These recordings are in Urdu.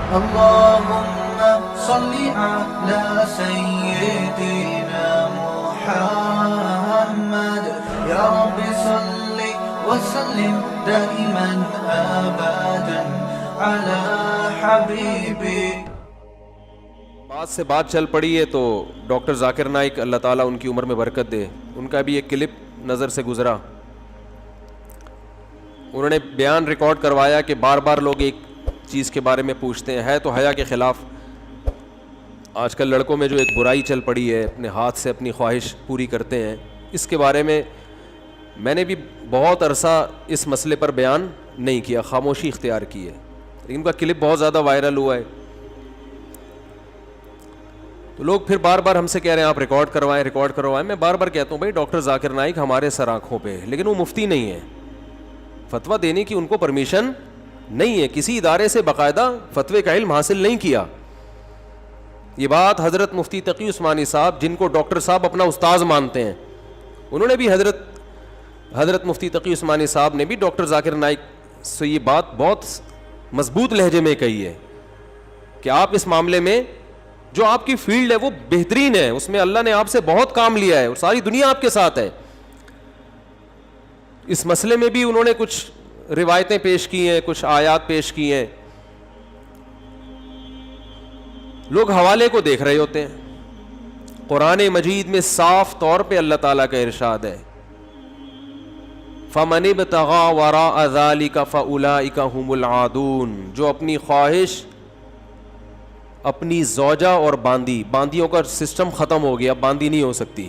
اللهم صل على سيدنا محمد يا رب صل وسلم دائما ابدا على حبيبي. بات سے بات چل پڑی ہے تو ڈاکٹر ذاکر نائک اللہ تعالیٰ ان کی عمر میں برکت دے، ان کا بھی ایک کلپ نظر سے گزرا. انہوں نے بیان ریکارڈ کروایا کہ بار بار لوگ ایک چیز کے بارے میں پوچھتے ہیں، ہے تو حیا کے خلاف. آج کل لڑکوں میں جو ایک برائی چل پڑی ہے، اپنے ہاتھ سے اپنی خواہش پوری کرتے ہیں، اس کے بارے میں نے بھی بہت عرصہ اس مسئلے پر بیان نہیں کیا، خاموشی اختیار کی ہے، لیکن ان کا کلپ بہت زیادہ وائرل ہوا ہے. تو لوگ پھر بار بار ہم سے کہہ رہے ہیں آپ ریکارڈ کروائیں. میں بار بار کہتا ہوں بھائی ڈاکٹر ذاکر نائک ہمارے سر آنکھوں پہ، لیکن وہ مفتی نہیں ہے، فتویٰ دینے کی ان کو پرمیشن نہیں ہے، کسی ادارے سے باقاعدہ فتوے کا علم حاصل نہیں کیا. یہ بات حضرت مفتی تقی عثمانی صاحب، جن کو ڈاکٹر صاحب اپنا استاذ مانتے ہیں، انہوں نے بھی حضرت مفتی تقی عثمانی صاحب نے بھی ڈاکٹر ذاکر نائک سے یہ بات بہت مضبوط لہجے میں کہی ہے کہ آپ اس معاملے میں جو آپ کی فیلڈ ہے وہ بہترین ہے، اس میں اللہ نے آپ سے بہت کام لیا ہے اور ساری دنیا آپ کے ساتھ ہے. اس مسئلے میں بھی انہوں نے کچھ روایتیں پیش کی ہیں، کچھ آیات پیش کی ہیں. لوگ حوالے کو دیکھ رہے ہوتے ہیں. قرآن مجید میں صاف طور پہ اللہ تعالیٰ کا ارشاد ہے فَمَنِ ابْتَغَىٰ وَرَاءَ ذَٰلِكَ فَأُولَٰئِكَ هُمُ الْعَادُونَ. جو اپنی خواہش، اپنی زوجہ اور باندیوں کا سسٹم ختم ہو گیا، باندی نہیں ہو سکتی،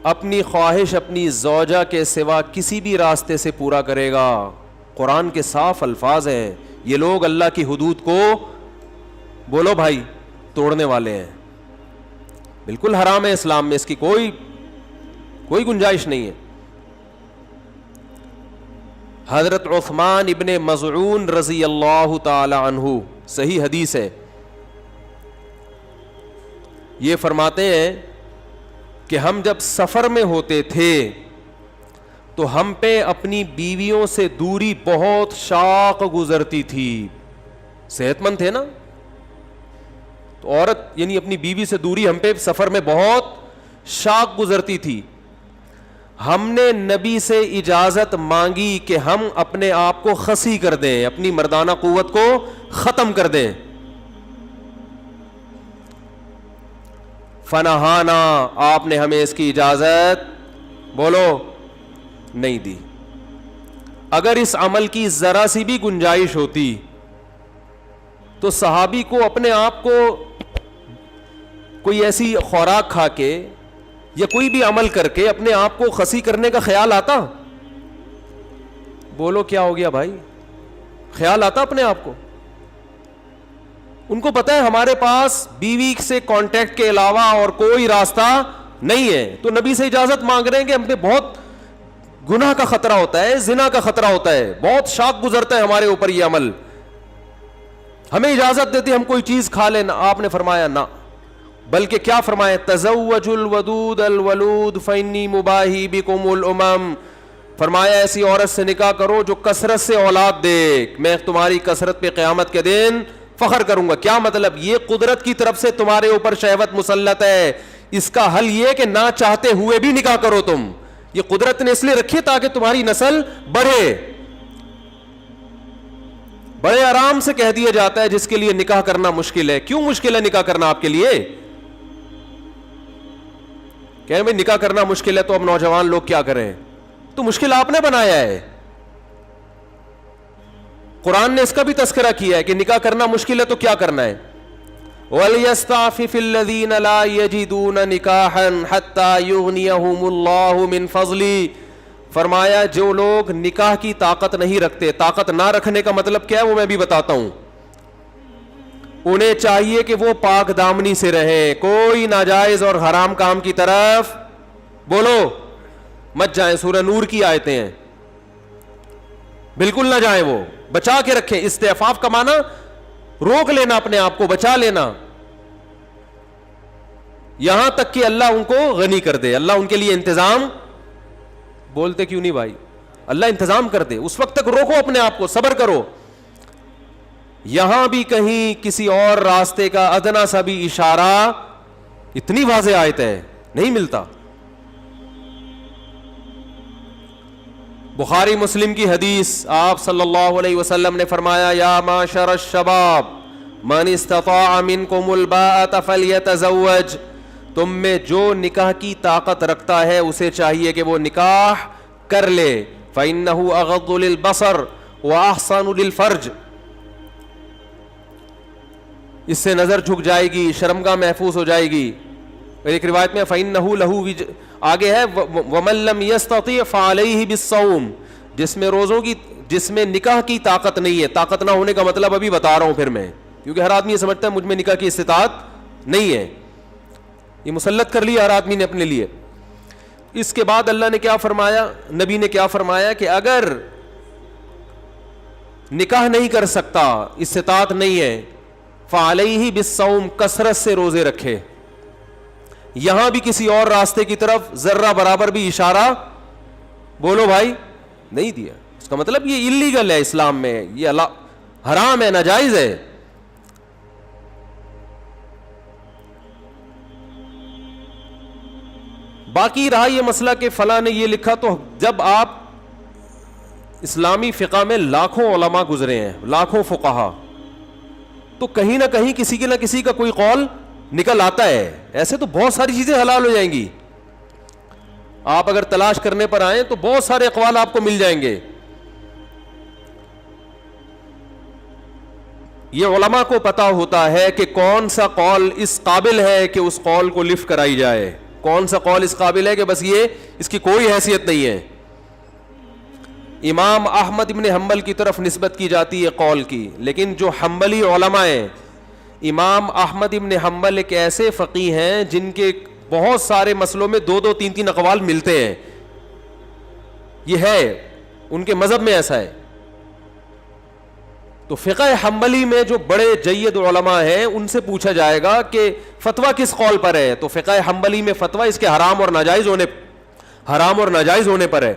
اپنی خواہش اپنی زوجہ کے سوا کسی بھی راستے سے پورا کرے گا. قرآن کے صاف الفاظ ہیں، یہ لوگ اللہ کی حدود کو بولو بھائی توڑنے والے ہیں. بالکل حرام ہے اسلام میں، اس کی کوئی گنجائش نہیں ہے. حضرت عثمان ابن مظعون رضی اللہ تعالی عنہ، صحیح حدیث ہے، یہ فرماتے ہیں کہ ہم جب سفر میں ہوتے تھے تو ہم پہ اپنی بیویوں سے دوری بہت شاق گزرتی تھی. صحت مند تھے نا، تو عورت یعنی اپنی بیوی سے دوری ہم پہ سفر میں بہت شاق گزرتی تھی. ہم نے نبی سے اجازت مانگی کہ ہم اپنے آپ کو خسی کر دیں، اپنی مردانہ قوت کو ختم کر دیں. فنہانا، آپ نے ہمیں اس کی اجازت بولو نہیں دی. اگر اس عمل کی ذرا سی بھی گنجائش ہوتی تو صحابی کو اپنے آپ کو کوئی ایسی خوراک کھا کے یا کوئی بھی عمل کر کے اپنے آپ کو خسی کرنے کا خیال آتا؟ بولو کیا ہو گیا بھائی؟ خیال آتا اپنے آپ کو؟ ان کو پتہ ہے ہمارے پاس بیوی سے کانٹیکٹ کے علاوہ اور کوئی راستہ نہیں ہے، تو نبی سے اجازت مانگ رہے ہیں کہ ہم پہ بہت گناہ کا خطرہ ہوتا ہے، زنا کا خطرہ ہوتا ہے، بہت شاق گزرتا ہے ہمارے اوپر یہ عمل. ہمیں اجازت دیتے ہم کوئی چیز کھا لیں. آپ نے فرمایا نہ، بلکہ کیا فرمایا؟ تزوج الودود الولود فانی مباہی بکم الامم. فرمایا ایسی عورت سے نکاح کرو جو کثرت سے اولاد دے، میں تمہاری کثرت پہ قیامت کے دن فخر کروں گا. کیا مطلب؟ یہ قدرت کی طرف سے تمہارے اوپر شہوت مسلط ہے، اس کا حل یہ کہ نہ چاہتے ہوئے بھی نکاح کرو. تم یہ قدرت نے اس لیے رکھی تاکہ تمہاری نسل بڑھے. بڑے آرام سے کہہ دیا جاتا ہے جس کے لیے نکاح کرنا مشکل ہے. کیوں مشکل ہے نکاح کرنا آپ کے لیے؟ کہ بھائی نکاح کرنا مشکل ہے تو اب نوجوان لوگ کیا کریں؟ تو مشکل آپ نے بنایا ہے. قرآن نے اس کا بھی تذکرہ کیا ہے کہ نکاح کرنا مشکل ہے تو کیا کرنا ہے. وَلْيَسْتَعْفِفِ الَّذِينَ لَا يَجِدُونَ نِكَاحًا حَتَّى يُغْنِيَهُمُ اللَّهُ مِنْ فَضْلِهِ. فرمایا جو لوگ نکاح کی طاقت نہیں رکھتے، طاقت نہ رکھنے کا مطلب کیا ہے وہ میں بھی بتاتا ہوں. انہیں چاہیے کہ وہ پاک دامنی سے رہیں، کوئی ناجائز اور حرام کام کی طرف بولو مت جائیں. سورہ نور کی آیتیں ہیں، بالکل نہ جائیں، وہ بچا کے رکھیں. استعفاف کا معنی روک لینا، اپنے آپ کو بچا لینا، یہاں تک کہ اللہ ان کو غنی کر دے. اللہ ان کے لیے انتظام، بولتے کیوں نہیں بھائی؟ اللہ انتظام کر دے، اس وقت تک روکو اپنے آپ کو، صبر کرو. یہاں بھی کہیں کسی اور راستے کا ادنا سا بھی اشارہ اتنی واضح آیت ہے نہیں ملتا. بخاری مسلم کی حدیث, آپ صلی اللہ علیہ وسلم نے فرمایا یا معشر الشباب من استطاع منکم الباءۃ فلیتزوج, تم میں جو نکاح کی طاقت رکھتا ہے اسے چاہیے کہ وہ نکاح کر لے. فإنہ اغض للبصر واحسن للفرج, اس سے نظر جھک جائے گی, شرمگاہ محفوظ ہو جائے گی. ایک روایت میں فإنہ لہ آگے ہے ومن لم یستطع فعلیہ بالصوم, جس میں روزوں کی, جس میں نکاح کی طاقت نہیں ہے. طاقت نہ ہونے کا مطلب ابھی بتا رہا ہوں پھر میں, کیونکہ ہر آدمی یہ سمجھتا ہے مجھ میں نکاح کی استطاعت نہیں ہے. یہ مسلط کر لیا ہر آدمی نے اپنے لیے. اس کے بعد اللہ نے کیا فرمایا, نبی نے کیا فرمایا کہ اگر نکاح نہیں کر سکتا, استطاعت نہیں ہے, فعلیہ بالصوم, کثرت سے روزے رکھے. یہاں بھی کسی اور راستے کی طرف ذرہ برابر بھی اشارہ بولو بھائی نہیں دیا. اس کا مطلب یہ اللیگل ہے اسلام میں, یہ حرام ہے, ناجائز ہے. باقی رہا یہ مسئلہ کہ فلاں نے یہ لکھا, تو جب آپ اسلامی فقہ میں لاکھوں علماء گزرے ہیں, لاکھوں فقہا, تو کہیں نہ کہیں کسی کے نہ کسی کا کوئی قول نکل آتا ہے. ایسے تو بہت ساری چیزیں حلال ہو جائیں گی. آپ اگر تلاش کرنے پر آئیں تو بہت سارے اقوال آپ کو مل جائیں گے. یہ علماء کو پتا ہوتا ہے کہ کون سا قول اس قابل ہے کہ اس قول کو لفٹ کرائی جائے, کون سا قول اس قابل ہے کہ بس یہ اس کی کوئی حیثیت نہیں ہے. امام احمد ابن حنبل کی طرف نسبت کی جاتی ہے قول کی, لیکن جو حنبلی علماء ہیں, امام احمد ابن حنبل ایک ایسے فقیہ ہیں جن کے بہت سارے مسئلوں میں دو دو تین تین اقوال ملتے ہیں. یہ ہے ان کے مذہب میں ایسا ہے. تو فقہ حنبلی میں جو بڑے جید علماء ہیں ان سے پوچھا جائے گا کہ فتویٰ کس قول پر ہے, تو فقہ حنبلی میں فتویٰ اس کے حرام اور ناجائز ہونے پر ہے.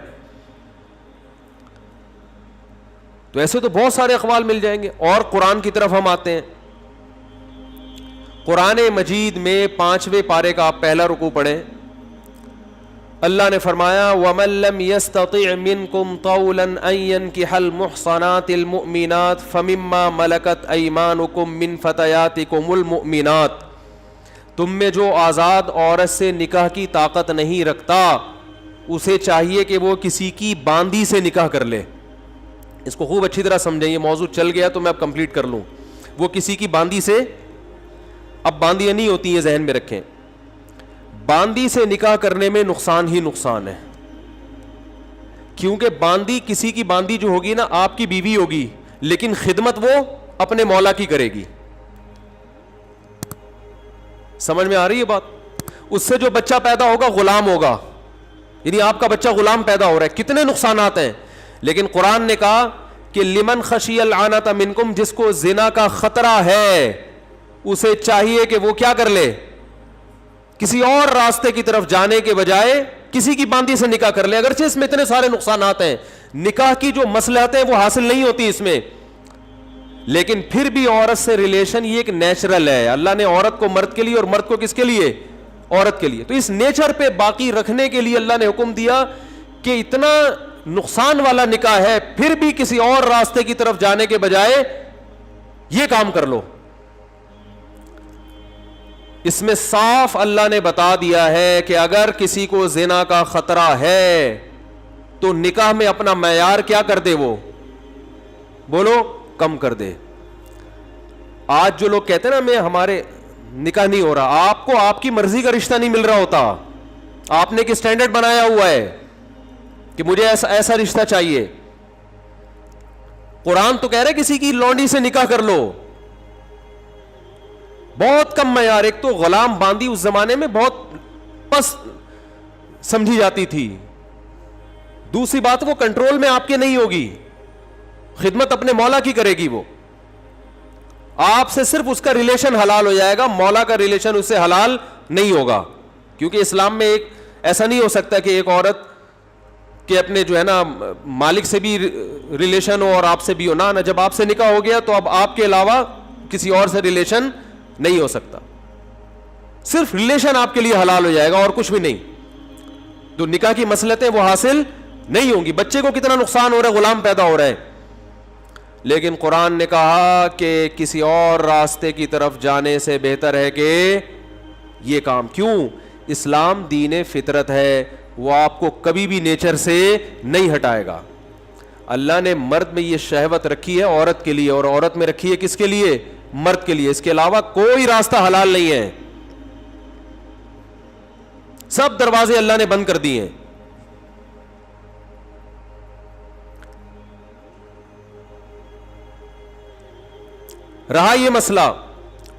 تو ایسے تو بہت سارے اقوال مل جائیں گے. اور قرآن کی طرف ہم آتے ہیں. قرآن مجید میں 5ویں پارے کا آپ پہلا رکوع پڑھیں. اللہ نے فرمایا وَمَن لَّمْ يَسْتَطِعْ مِنكُمْ طَوْلًا أَن يَنكِحَ الْمُحْصَنَاتِ الْمُؤْمِنَاتِ فَمِمَّا مَلَكَتْ أَيْمَانُكُم مِّن فَتَيَاتِكُمُ الْمُؤْمِنَاتِ, تم میں جو آزاد عورت سے نکاح کی طاقت نہیں رکھتا اسے چاہیے کہ وہ کسی کی باندی سے نکاح کر لے. اس کو خوب اچھی طرح سمجھیں, یہ موضوع چل گیا تو میں اب کمپلیٹ کر لوں. وہ کسی کی باندی سے, اب باندیاں نہیں ہوتی ہیں, ذہن میں رکھیں, باندی سے نکاح کرنے میں نقصان ہی نقصان ہے. کیونکہ باندی, کسی کی باندی جو ہوگی نا آپ کی بیوی ہوگی, لیکن خدمت وہ اپنے مولا کی کرے گی. سمجھ میں آ رہی ہے بات؟ اس سے جو بچہ پیدا ہوگا غلام ہوگا, یعنی آپ کا بچہ غلام پیدا ہو رہا ہے. کتنے نقصانات ہیں. لیکن قرآن نے کہا کہ لمن خشی العنت منکم, جس کو زنا کا خطرہ ہے اسے چاہیے کہ وہ کیا کر لے, کسی اور راستے کی طرف جانے کے بجائے کسی کی باندی سے نکاح کر لے. اگرچہ اس میں اتنے سارے نقصانات ہیں, نکاح کی جو مصلحتیں وہ حاصل نہیں ہوتی اس میں, لیکن پھر بھی عورت سے ریلیشن یہ ایک نیچرل ہے. اللہ نے عورت کو مرد کے لیے اور مرد کو کس کے لیے, عورت کے لیے. تو اس نیچر پہ باقی رکھنے کے لیے اللہ نے حکم دیا کہ اتنا نقصان والا نکاح ہے, پھر بھی کسی اور راستے کی طرف جانے کے بجائے یہ کام کر لو. اس میں صاف اللہ نے بتا دیا ہے کہ اگر کسی کو زنا کا خطرہ ہے تو نکاح میں اپنا معیار کیا کر دے, وہ بولو کم کر دے. آج جو لوگ کہتے ہیں نا میں ہمارے نکاح نہیں ہو رہا, آپ کو آپ کی مرضی کا رشتہ نہیں مل رہا ہوتا, آپ نے ایک اسٹینڈرڈ بنایا ہوا ہے کہ مجھے ایسا رشتہ چاہیے. قرآن تو کہہ رہے کسی کی لونڈی سے نکاح کر لو, بہت کم معیار. ایک تو غلام باندی اس زمانے میں بہت پس سمجھی جاتی تھی, دوسری بات وہ کنٹرول میں آپ کے نہیں ہوگی, خدمت اپنے مولا کی کرے گی. وہ آپ سے صرف اس کا ریلیشن حلال ہو جائے گا, مولا کا ریلیشن اس سے حلال نہیں ہوگا. کیونکہ اسلام میں ایک ایسا نہیں ہو سکتا کہ ایک عورت کہ اپنے جو ہے نا مالک سے بھی ریلیشن ہو اور آپ سے بھی ہو نہ جب آپ سے نکاح ہو گیا تو اب آپ کے علاوہ کسی اور سے ریلیشن نہیں ہو سکتا, صرف ریلیشن آپ کے لیے حلال ہو جائے گا اور کچھ بھی نہیں. تو نکاح کی مصلحتیں وہ حاصل نہیں ہوں گی. بچے کو کتنا نقصان ہو رہا ہے, غلام پیدا ہو رہا ہے, لیکن قرآن نے کہا کہ کسی اور راستے کی طرف جانے سے بہتر ہے کہ یہ کام. کیوں؟ اسلام دین فطرت ہے, وہ آپ کو کبھی بھی نیچر سے نہیں ہٹائے گا. اللہ نے مرد میں یہ شہوت رکھی ہے عورت کے لیے, اور عورت میں رکھی ہے کس کے لیے؟ مرد کے لیے. اس کے علاوہ کوئی راستہ حلال نہیں ہے, سب دروازے اللہ نے بند کر دیے ہیں. رہا یہ مسئلہ,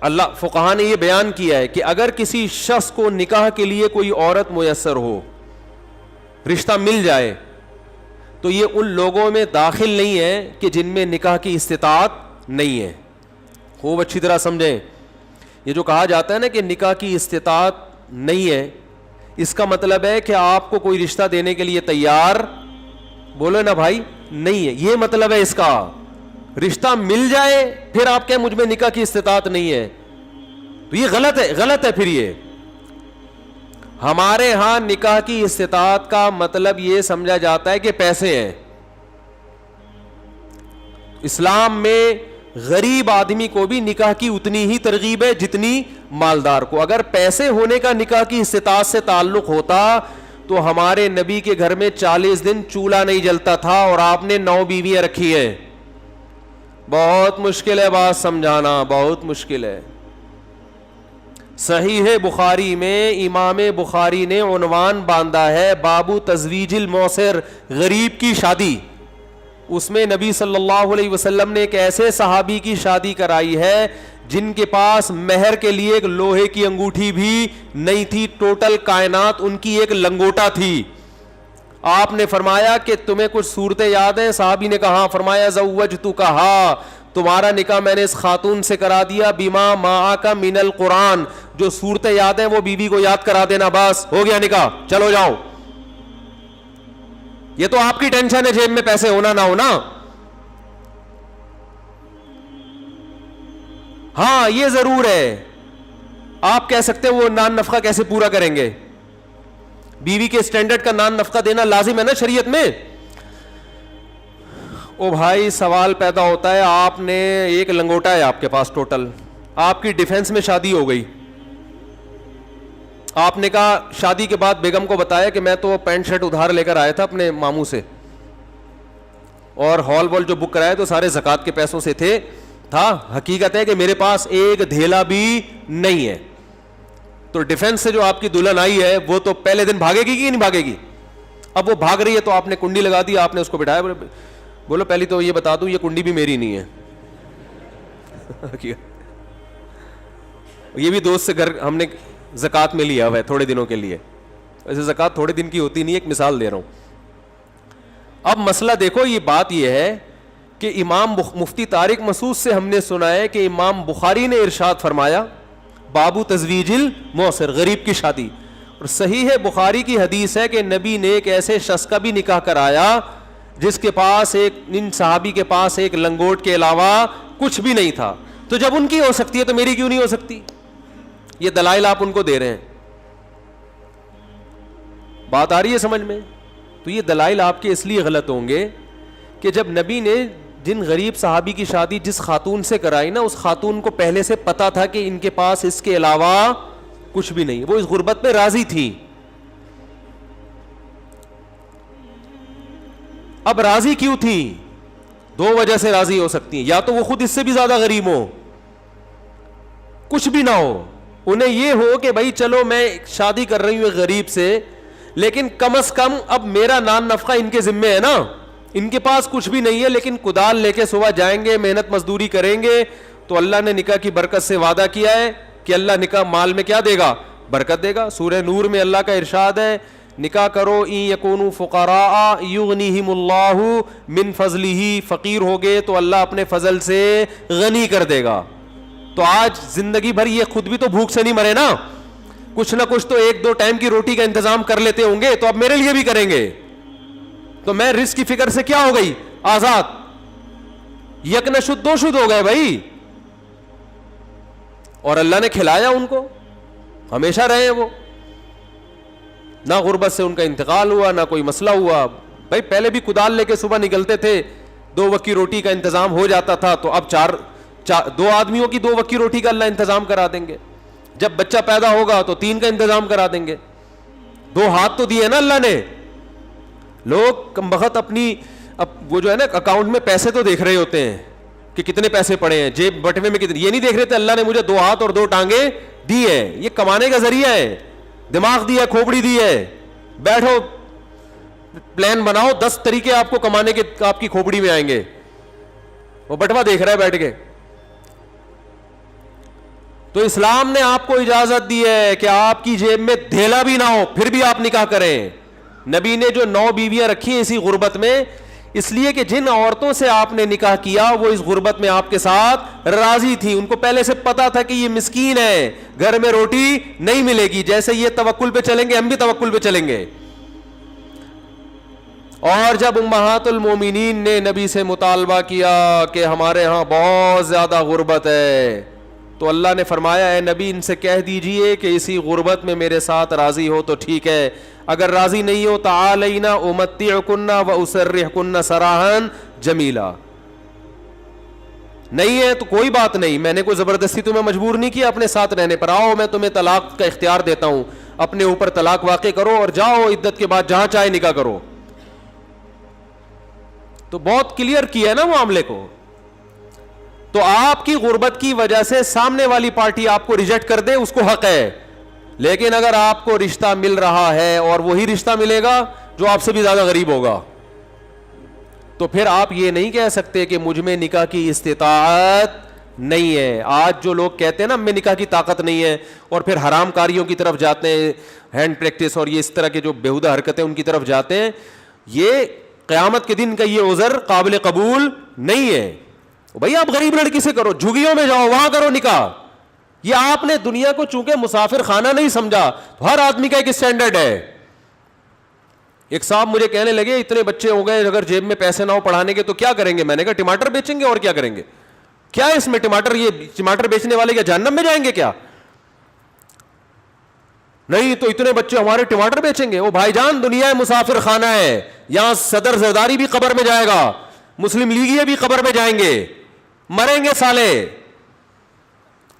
اللہ فقہا نے یہ بیان کیا ہے کہ اگر کسی شخص کو نکاح کے لیے کوئی عورت میسر ہو, رشتہ مل جائے, تو یہ ان لوگوں میں داخل نہیں ہے کہ جن میں نکاح کی استطاعت نہیں ہے. خوب اچھی طرح سمجھیں, یہ جو کہا جاتا ہے نا کہ نکاح کی استطاعت نہیں ہے, اس کا مطلب ہے کہ آپ کو کوئی رشتہ دینے کے لیے تیار, بولو نا بھائی, نہیں ہے. یہ مطلب ہے اس کا. رشتہ مل جائے پھر آپ کہیں مجھ میں نکاح کی استطاعت نہیں ہے, تو یہ غلط ہے, غلط ہے. پھر یہ ہمارے ہاں نکاح کی استطاعت کا مطلب یہ سمجھا جاتا ہے کہ پیسے ہیں. اسلام میں غریب آدمی کو بھی نکاح کی اتنی ہی ترغیب ہے جتنی مالدار کو. اگر پیسے ہونے کا نکاح کی استطاعت سے تعلق ہوتا تو ہمارے نبی کے گھر میں 40 دن چولہا نہیں جلتا تھا اور آپ نے 9 بیویاں رکھی ہیں. بہت مشکل ہے بات سمجھانا, بہت مشکل ہے. صحیح بخاری میں امام بخاری نے عنوان باندھا ہے بابو تزویج الموسر, غریب کی شادی. اس میں نبی صلی اللہ علیہ وسلم نے ایک ایسے صحابی کی شادی کرائی ہے جن کے پاس مہر کے لیے ایک لوہے کی انگوٹھی بھی نہیں تھی, ٹوٹل کائنات ان کی ایک لنگوٹا تھی. آپ نے فرمایا کہ تمہیں کچھ صورتیں یاد ہیں؟ صحابی نے کہا. فرمایا زوجتکہا, تمہارا نکاح میں نے اس خاتون سے کرا دیا, بما معک من القرآن, جو صورتیں یاد ہیں وہ بیوی کو یاد کرا دینا, بس ہو گیا نکاح, چلو جاؤ. یہ تو آپ کی ٹینشن ہے جیب میں پیسے ہونا نہ ہونا. ہاں یہ ضرور ہے, آپ کہہ سکتے وہ نان نفقہ کیسے پورا کریں گے, بیوی کے اسٹینڈرڈ کا نان نفقہ دینا لازم ہے نا شریعت میں. او بھائی سوال پیدا ہوتا ہے, آپ نے ایک لنگوٹا ہے آپ کے پاس ٹوٹل, آپ کی ڈیفنس میں شادی ہو گئی, آپ نے کہا شادی کے بعد بیگم کو بتایا کہ میں تو پینٹ شرٹ ادھار لے کر آیا تھا اپنے ماموں سے, اور ہال وال جو بک کرایا تو سارے زکوٰۃ کے پیسوں سے تھا. حقیقت ہے کہ میرے پاس ایک دھیلا بھی نہیں ہے. تو ڈیفنس سے جو آپ کی دلہن آئی ہے وہ تو پہلے دن بھاگے گی کہ نہیں بھاگے گی؟ اب وہ بھاگ رہی ہے تو آپ نے کنڈی لگا دی, آپ نے اس کو بٹھایا, بولو پہلی تو یہ بتا دوں یہ کنڈی بھی میری نہیں ہے. یہ بھی دوست سے گھر ہم نے زکوٰۃ میں لیا ہوا ہے تھوڑے دنوں کے لیے. ویسے زکوٰۃ تھوڑے دن کی ہوتی نہیں, ایک مثال دے رہا ہوں. اب مسئلہ دیکھو, یہ بات یہ ہے کہ امام مفتی طارق مسعود سے ہم نے سنا ہے کہ امام بخاری نے ارشاد فرمایا بابو تزویج الموسر, غریب کی شادی. اور صحیح ہے بخاری کی حدیث ہے کہ نبی نے ایک ایسے شخص کا بھی نکاح کرایا جس کے پاس ان صحابی کے پاس ایک لنگوٹ کے علاوہ کچھ بھی نہیں تھا. تو جب ان کی ہو سکتی ہے تو میری کیوں نہیں ہو سکتی؟ یہ دلائل آپ ان کو دے رہے ہیں. بات آ رہی ہے سمجھ میں؟ تو یہ دلائل آپ کے اس لیے غلط ہوں گے کہ جب نبی نے جن غریب صحابی کی شادی جس خاتون سے کرائی نا, اس خاتون کو پہلے سے پتا تھا کہ ان کے پاس اس کے علاوہ کچھ بھی نہیں, وہ اس غربت میں راضی تھی. اب راضی کیوں تھی؟ 2 وجہ سے راضی ہو سکتی ہیں. یا تو وہ خود اس سے بھی زیادہ غریب ہو, کچھ بھی نہ ہو, انہیں یہ ہو کہ بھائی چلو میں شادی کر رہی ہوں ایک غریب سے, لیکن کم از کم اب میرا نان نفقہ ان کے ذمے ہے نا. ان کے پاس کچھ بھی نہیں ہے لیکن کدال لے کے صبح جائیں گے, محنت مزدوری کریں گے, تو اللہ نے نکاح کی برکت سے وعدہ کیا ہے کہ اللہ نکاح مال میں کیا دے گا؟ برکت دے گا. سورہ نور میں اللہ کا ارشاد ہے نکاح کرو ان یکونوا فقراء یغنیہم اللہ من فضلہ, فقیر ہو گئے تو اللہ اپنے فضل سے غنی کر دے گا. تو آج زندگی بھر یہ خود بھی تو بھوک سے نہیں مرے نا, کچھ نہ کچھ تو 1-2 ٹائم کی روٹی کا انتظام کر لیتے ہوں گے, تو اب میرے لیے بھی کریں گے. تو میں رزق کی فکر سے کیا ہو گئی؟ آزاد, یکنشد دو شد ہو گئے بھائی. اور اللہ نے کھلایا ان کو, ہمیشہ رہے وہ, نہ غربت سے ان کا انتقال ہوا, نہ کوئی مسئلہ ہوا. بھائی پہلے بھی کدال لے کے صبح نکلتے تھے, 2 وقت کی روٹی کا انتظام ہو جاتا تھا, تو اب 2 آدمیوں کی 2 وقت کی روٹی کا اللہ انتظام کرا دیں گے. جب بچہ پیدا ہوگا تو 3 کا انتظام کرا دیں گے. 2 ہاتھ تو دیے نا اللہ نے. لوگ کم بخت اپنی وہ جو ہے نا اکاؤنٹ میں پیسے تو دیکھ رہے ہوتے ہیں کہ کتنے پیسے پڑے ہیں, جیب بٹوے میں کتنے, یہ نہیں دیکھ رہے تھے اللہ نے مجھے 2 ہاتھ اور 2 ٹانگیں دی ہے, یہ کمانے کا ذریعہ ہے, دماغ دی ہے, کھوپڑی دی ہے, بیٹھو پلان بناؤ, 10 طریقے آپ کو کمانے کے آپ کی کھوپڑی میں آئیں گے. وہ بٹوا دیکھ رہا ہے بیٹھ کے. تو اسلام نے آپ کو اجازت دی ہے کہ آپ کی جیب میں دھیلا بھی نہ ہو پھر بھی آپ نکاح کریں. نبی نے جو 9 بیویاں رکھی ہیں اسی غربت میں, اس لیے کہ جن عورتوں سے آپ نے نکاح کیا وہ اس غربت میں آپ کے ساتھ راضی تھی. ان کو پہلے سے پتا تھا کہ یہ مسکین ہے, گھر میں روٹی نہیں ملے گی, جیسے یہ توکل پہ چلیں گے ہم بھی توکل پہ چلیں گے. اور جب امہات المومنین نے نبی سے مطالبہ کیا کہ ہمارے ہاں بہت زیادہ غربت ہے, تو اللہ نے فرمایا اے نبی ان سے کہہ دیجئے کہ اسی غربت میں میرے ساتھ راضی ہو تو ٹھیک ہے, اگر راضی نہیں ہو تعالینا امتعکن واسرحکن سراحا جمیلا. نہیں ہے تو کوئی بات نہیں, میں نے کوئی زبردستی تمہیں مجبور نہیں کیا اپنے ساتھ رہنے پر, آؤ میں تمہیں طلاق کا اختیار دیتا ہوں, اپنے اوپر طلاق واقع کرو اور جاؤ عدت کے بعد جہاں چاہے نکاح کرو. تو بہت کلیئر کیا ہے نا معاملے کو. تو آپ کی غربت کی وجہ سے سامنے والی پارٹی آپ کو ریجیکٹ کر دے اس کو حق ہے, لیکن اگر آپ کو رشتہ مل رہا ہے اور وہی رشتہ ملے گا جو آپ سے بھی زیادہ غریب ہوگا, تو پھر آپ یہ نہیں کہہ سکتے کہ مجھ میں نکاح کی استطاعت نہیں ہے. آج جو لوگ کہتے ہیں نا میں نکاح کی طاقت نہیں ہے اور پھر حرام کاریوں کی طرف جاتے ہیں, ہینڈ پریکٹس اور یہ اس طرح کے جو بیہودہ حرکتیں ان کی طرف جاتے ہیں, یہ قیامت کے دن کا یہ عذر قابل قبول نہیں ہے. بھائی آپ غریب لڑکی سے کرو, جھگیوں میں جاؤ وہاں کرو نکاح. یہ آپ نے دنیا کو چونکہ مسافر خانہ نہیں سمجھا, تو ہر آدمی کا ایک اسٹینڈرڈ ہے. ایک صاحب مجھے کہنے لگے اتنے بچے ہو گئے اگر جیب میں پیسے نہ ہو پڑھانے کے تو کیا کریں گے؟ میں نے کہا ٹماٹر بیچیں گے اور کیا کریں گے. کیا ہے اس میں ٹماٹر, یہ ٹماٹر بیچنے والے کیا جہنم میں جائیں گے کیا؟ نہیں تو اتنے بچے ہمارے ٹماٹر بیچیں گے. وہ بھائی جان دنیا مسافر خانہ ہے, یہاں صدر زرداری بھی قبر میں جائے گا, مسلم لیگی بھی قبر میں جائیں گے, مریں گے سالے,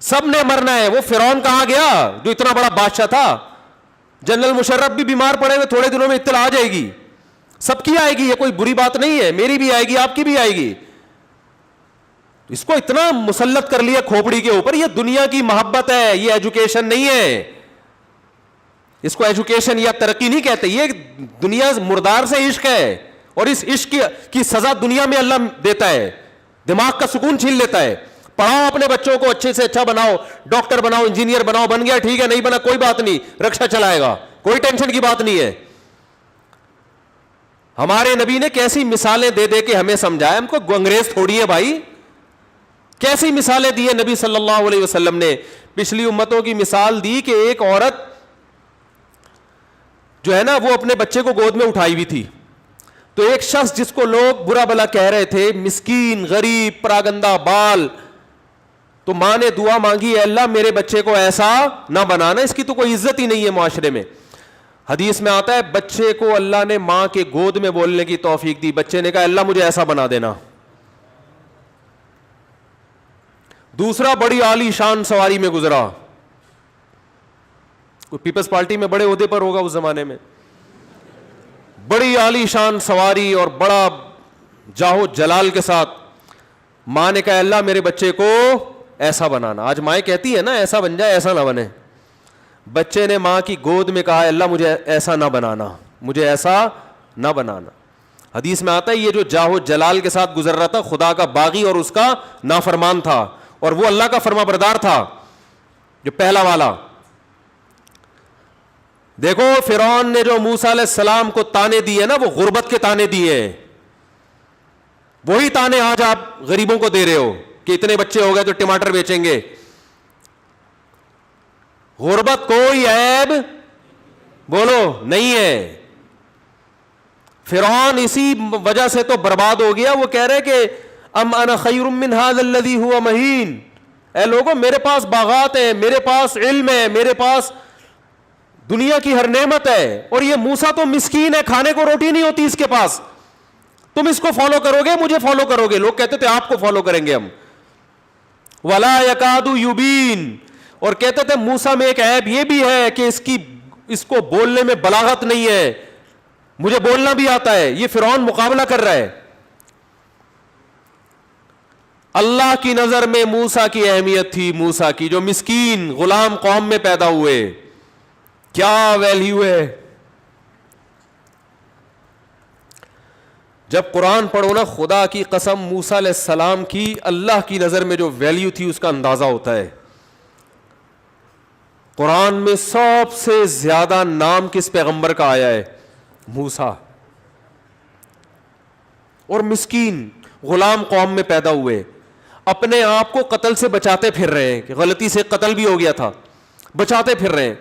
سب نے مرنا ہے. وہ فرعون کہاں گیا جو اتنا بڑا بادشاہ تھا؟ جنرل مشرف بھی بیمار پڑے ہوئے, تھوڑے دنوں میں اطلاع آ جائے گی, سب کی آئے گی, یہ کوئی بری بات نہیں ہے, میری بھی آئے گی آپ کی بھی آئے گی. اس کو اتنا مسلط کر لیا کھوپڑی کے اوپر. یہ دنیا کی محبت ہے, یہ ایجوکیشن نہیں ہے. اس کو ایجوکیشن یا ترقی نہیں کہتے, یہ دنیا مردار سے عشق ہے, اور اس عشق کی سزا دنیا میں اللہ دیتا ہے, دماغ کا سکون چھین لیتا ہے. پڑھاؤ اپنے بچوں کو, اچھے سے اچھا بناؤ, ڈاکٹر بناؤ, انجینئر بناؤ, بن گیا ٹھیک ہے, نہیں بنا کوئی بات نہیں, رکشا چلائے گا, کوئی ٹینشن کی بات نہیں ہے. ہمارے نبی نے کیسی مثالیں دے دے کے ہمیں سمجھایا, ہم کو انگریز تھوڑی ہے بھائی. کیسی مثالیں دی ہے نبی صلی اللہ علیہ وسلم نے. پچھلی امتوں کی مثال دی کہ ایک عورت جو ہے نا وہ اپنے بچے کو گود میں اٹھائی ہوئی تھی, تو ایک شخص جس کو لوگ برا بلا کہہ رہے تھے, مسکین, غریب, پراگندہ بال, تو ماں نے دعا مانگی, اے اللہ میرے بچے کو ایسا نہ بنانا, اس کی تو کوئی عزت ہی نہیں ہے معاشرے میں. حدیث میں آتا ہے بچے کو اللہ نے ماں کے گود میں بولنے کی توفیق دی, بچے نے کہا اللہ مجھے ایسا بنا دینا. دوسرا بڑی عالی شان سواری میں گزرا, پیپلز پارٹی میں بڑے عہدے پر ہوگا اس زمانے میں, بڑی عالی شان سواری اور بڑا جاہو جلال کے ساتھ. ماں نے کہا اللہ میرے بچے کو ایسا بنانا. آج مائیں کہتی ہے نا ایسا بن جائے ایسا نہ بنے. بچے نے ماں کی گود میں کہا اللہ مجھے ایسا نہ بنانا, مجھے ایسا نہ بنانا. حدیث میں آتا ہے یہ جو جاہو جلال کے ساتھ گزر رہا تھا خدا کا باغی اور اس کا نافرمان تھا, اور وہ اللہ کا فرما بردار تھا جو پہلا والا. دیکھو فرعون نے جو موسیٰ علیہ السلام کو تانے دیے نا وہ غربت کے تانے دیے ہیں, وہی تانے آج آپ غریبوں کو دے رہے ہو کہ اتنے بچے ہو گئے تو ٹماٹر بیچیں گے. غربت کوئی عیب بولو نہیں ہے. فرعون اسی وجہ سے تو برباد ہو گیا. وہ کہہ رہے کہ ام انا خیر من ھذا الذی ھو مہین. اے لوگوں میرے پاس باغات ہیں, میرے پاس علم ہے, میرے پاس دنیا کی ہر نعمت ہے, اور یہ موسیٰ تو مسکین ہے, کھانے کو روٹی نہیں ہوتی اس کے پاس. تم اس کو فالو کرو گے, مجھے فالو کرو گے. لوگ کہتے تھے آپ کو فالو کریں گے ہم. ولا یکاد یبین, اور کہتے تھے موسیٰ میں ایک عیب یہ بھی ہے کہ اس کو بولنے میں بلاغت نہیں ہے, مجھے بولنا بھی آتا ہے. یہ فرعون مقابلہ کر رہا ہے. اللہ کی نظر میں موسیٰ کی اہمیت تھی, موسیٰ کی جو مسکین غلام قوم میں پیدا ہوئے, کیا ویلیو ہے. جب قرآن پڑھو نا, خدا کی قسم موسیٰ علیہ السلام کی اللہ کی نظر میں جو ویلیو تھی اس کا اندازہ ہوتا ہے. قرآن میں سب سے زیادہ نام کس پیغمبر کا آیا ہے؟ موسیٰ. اور مسکین غلام قوم میں پیدا ہوئے, اپنے آپ کو قتل سے بچاتے پھر رہے ہیں, کہ غلطی سے قتل بھی ہو گیا تھا, بچاتے پھر رہے ہیں.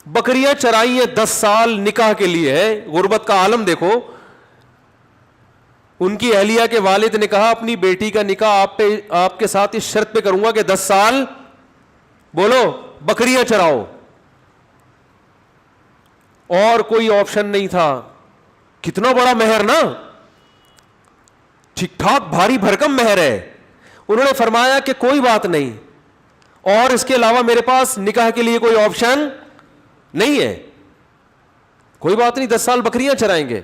بکریاں چرائی ہیں 10 سال نکاح کے لیے ہے. غربت کا عالم دیکھو. ان کی اہلیہ کے والد نے کہا اپنی بیٹی کا نکاح آپ کے ساتھ اس شرط پہ کروں گا کہ 10 سال بولو بکریاں چراؤ. اور کوئی آپشن نہیں تھا. کتنا بڑا مہر نا, ٹھیک ٹھاک بھاری بھرکم مہر ہے. انہوں نے فرمایا کہ کوئی بات نہیں, اور اس کے علاوہ میرے پاس نکاح کے لیے کوئی آپشن نہیں ہے, کوئی بات نہیں 10 سال بکریاں چرائیں گے.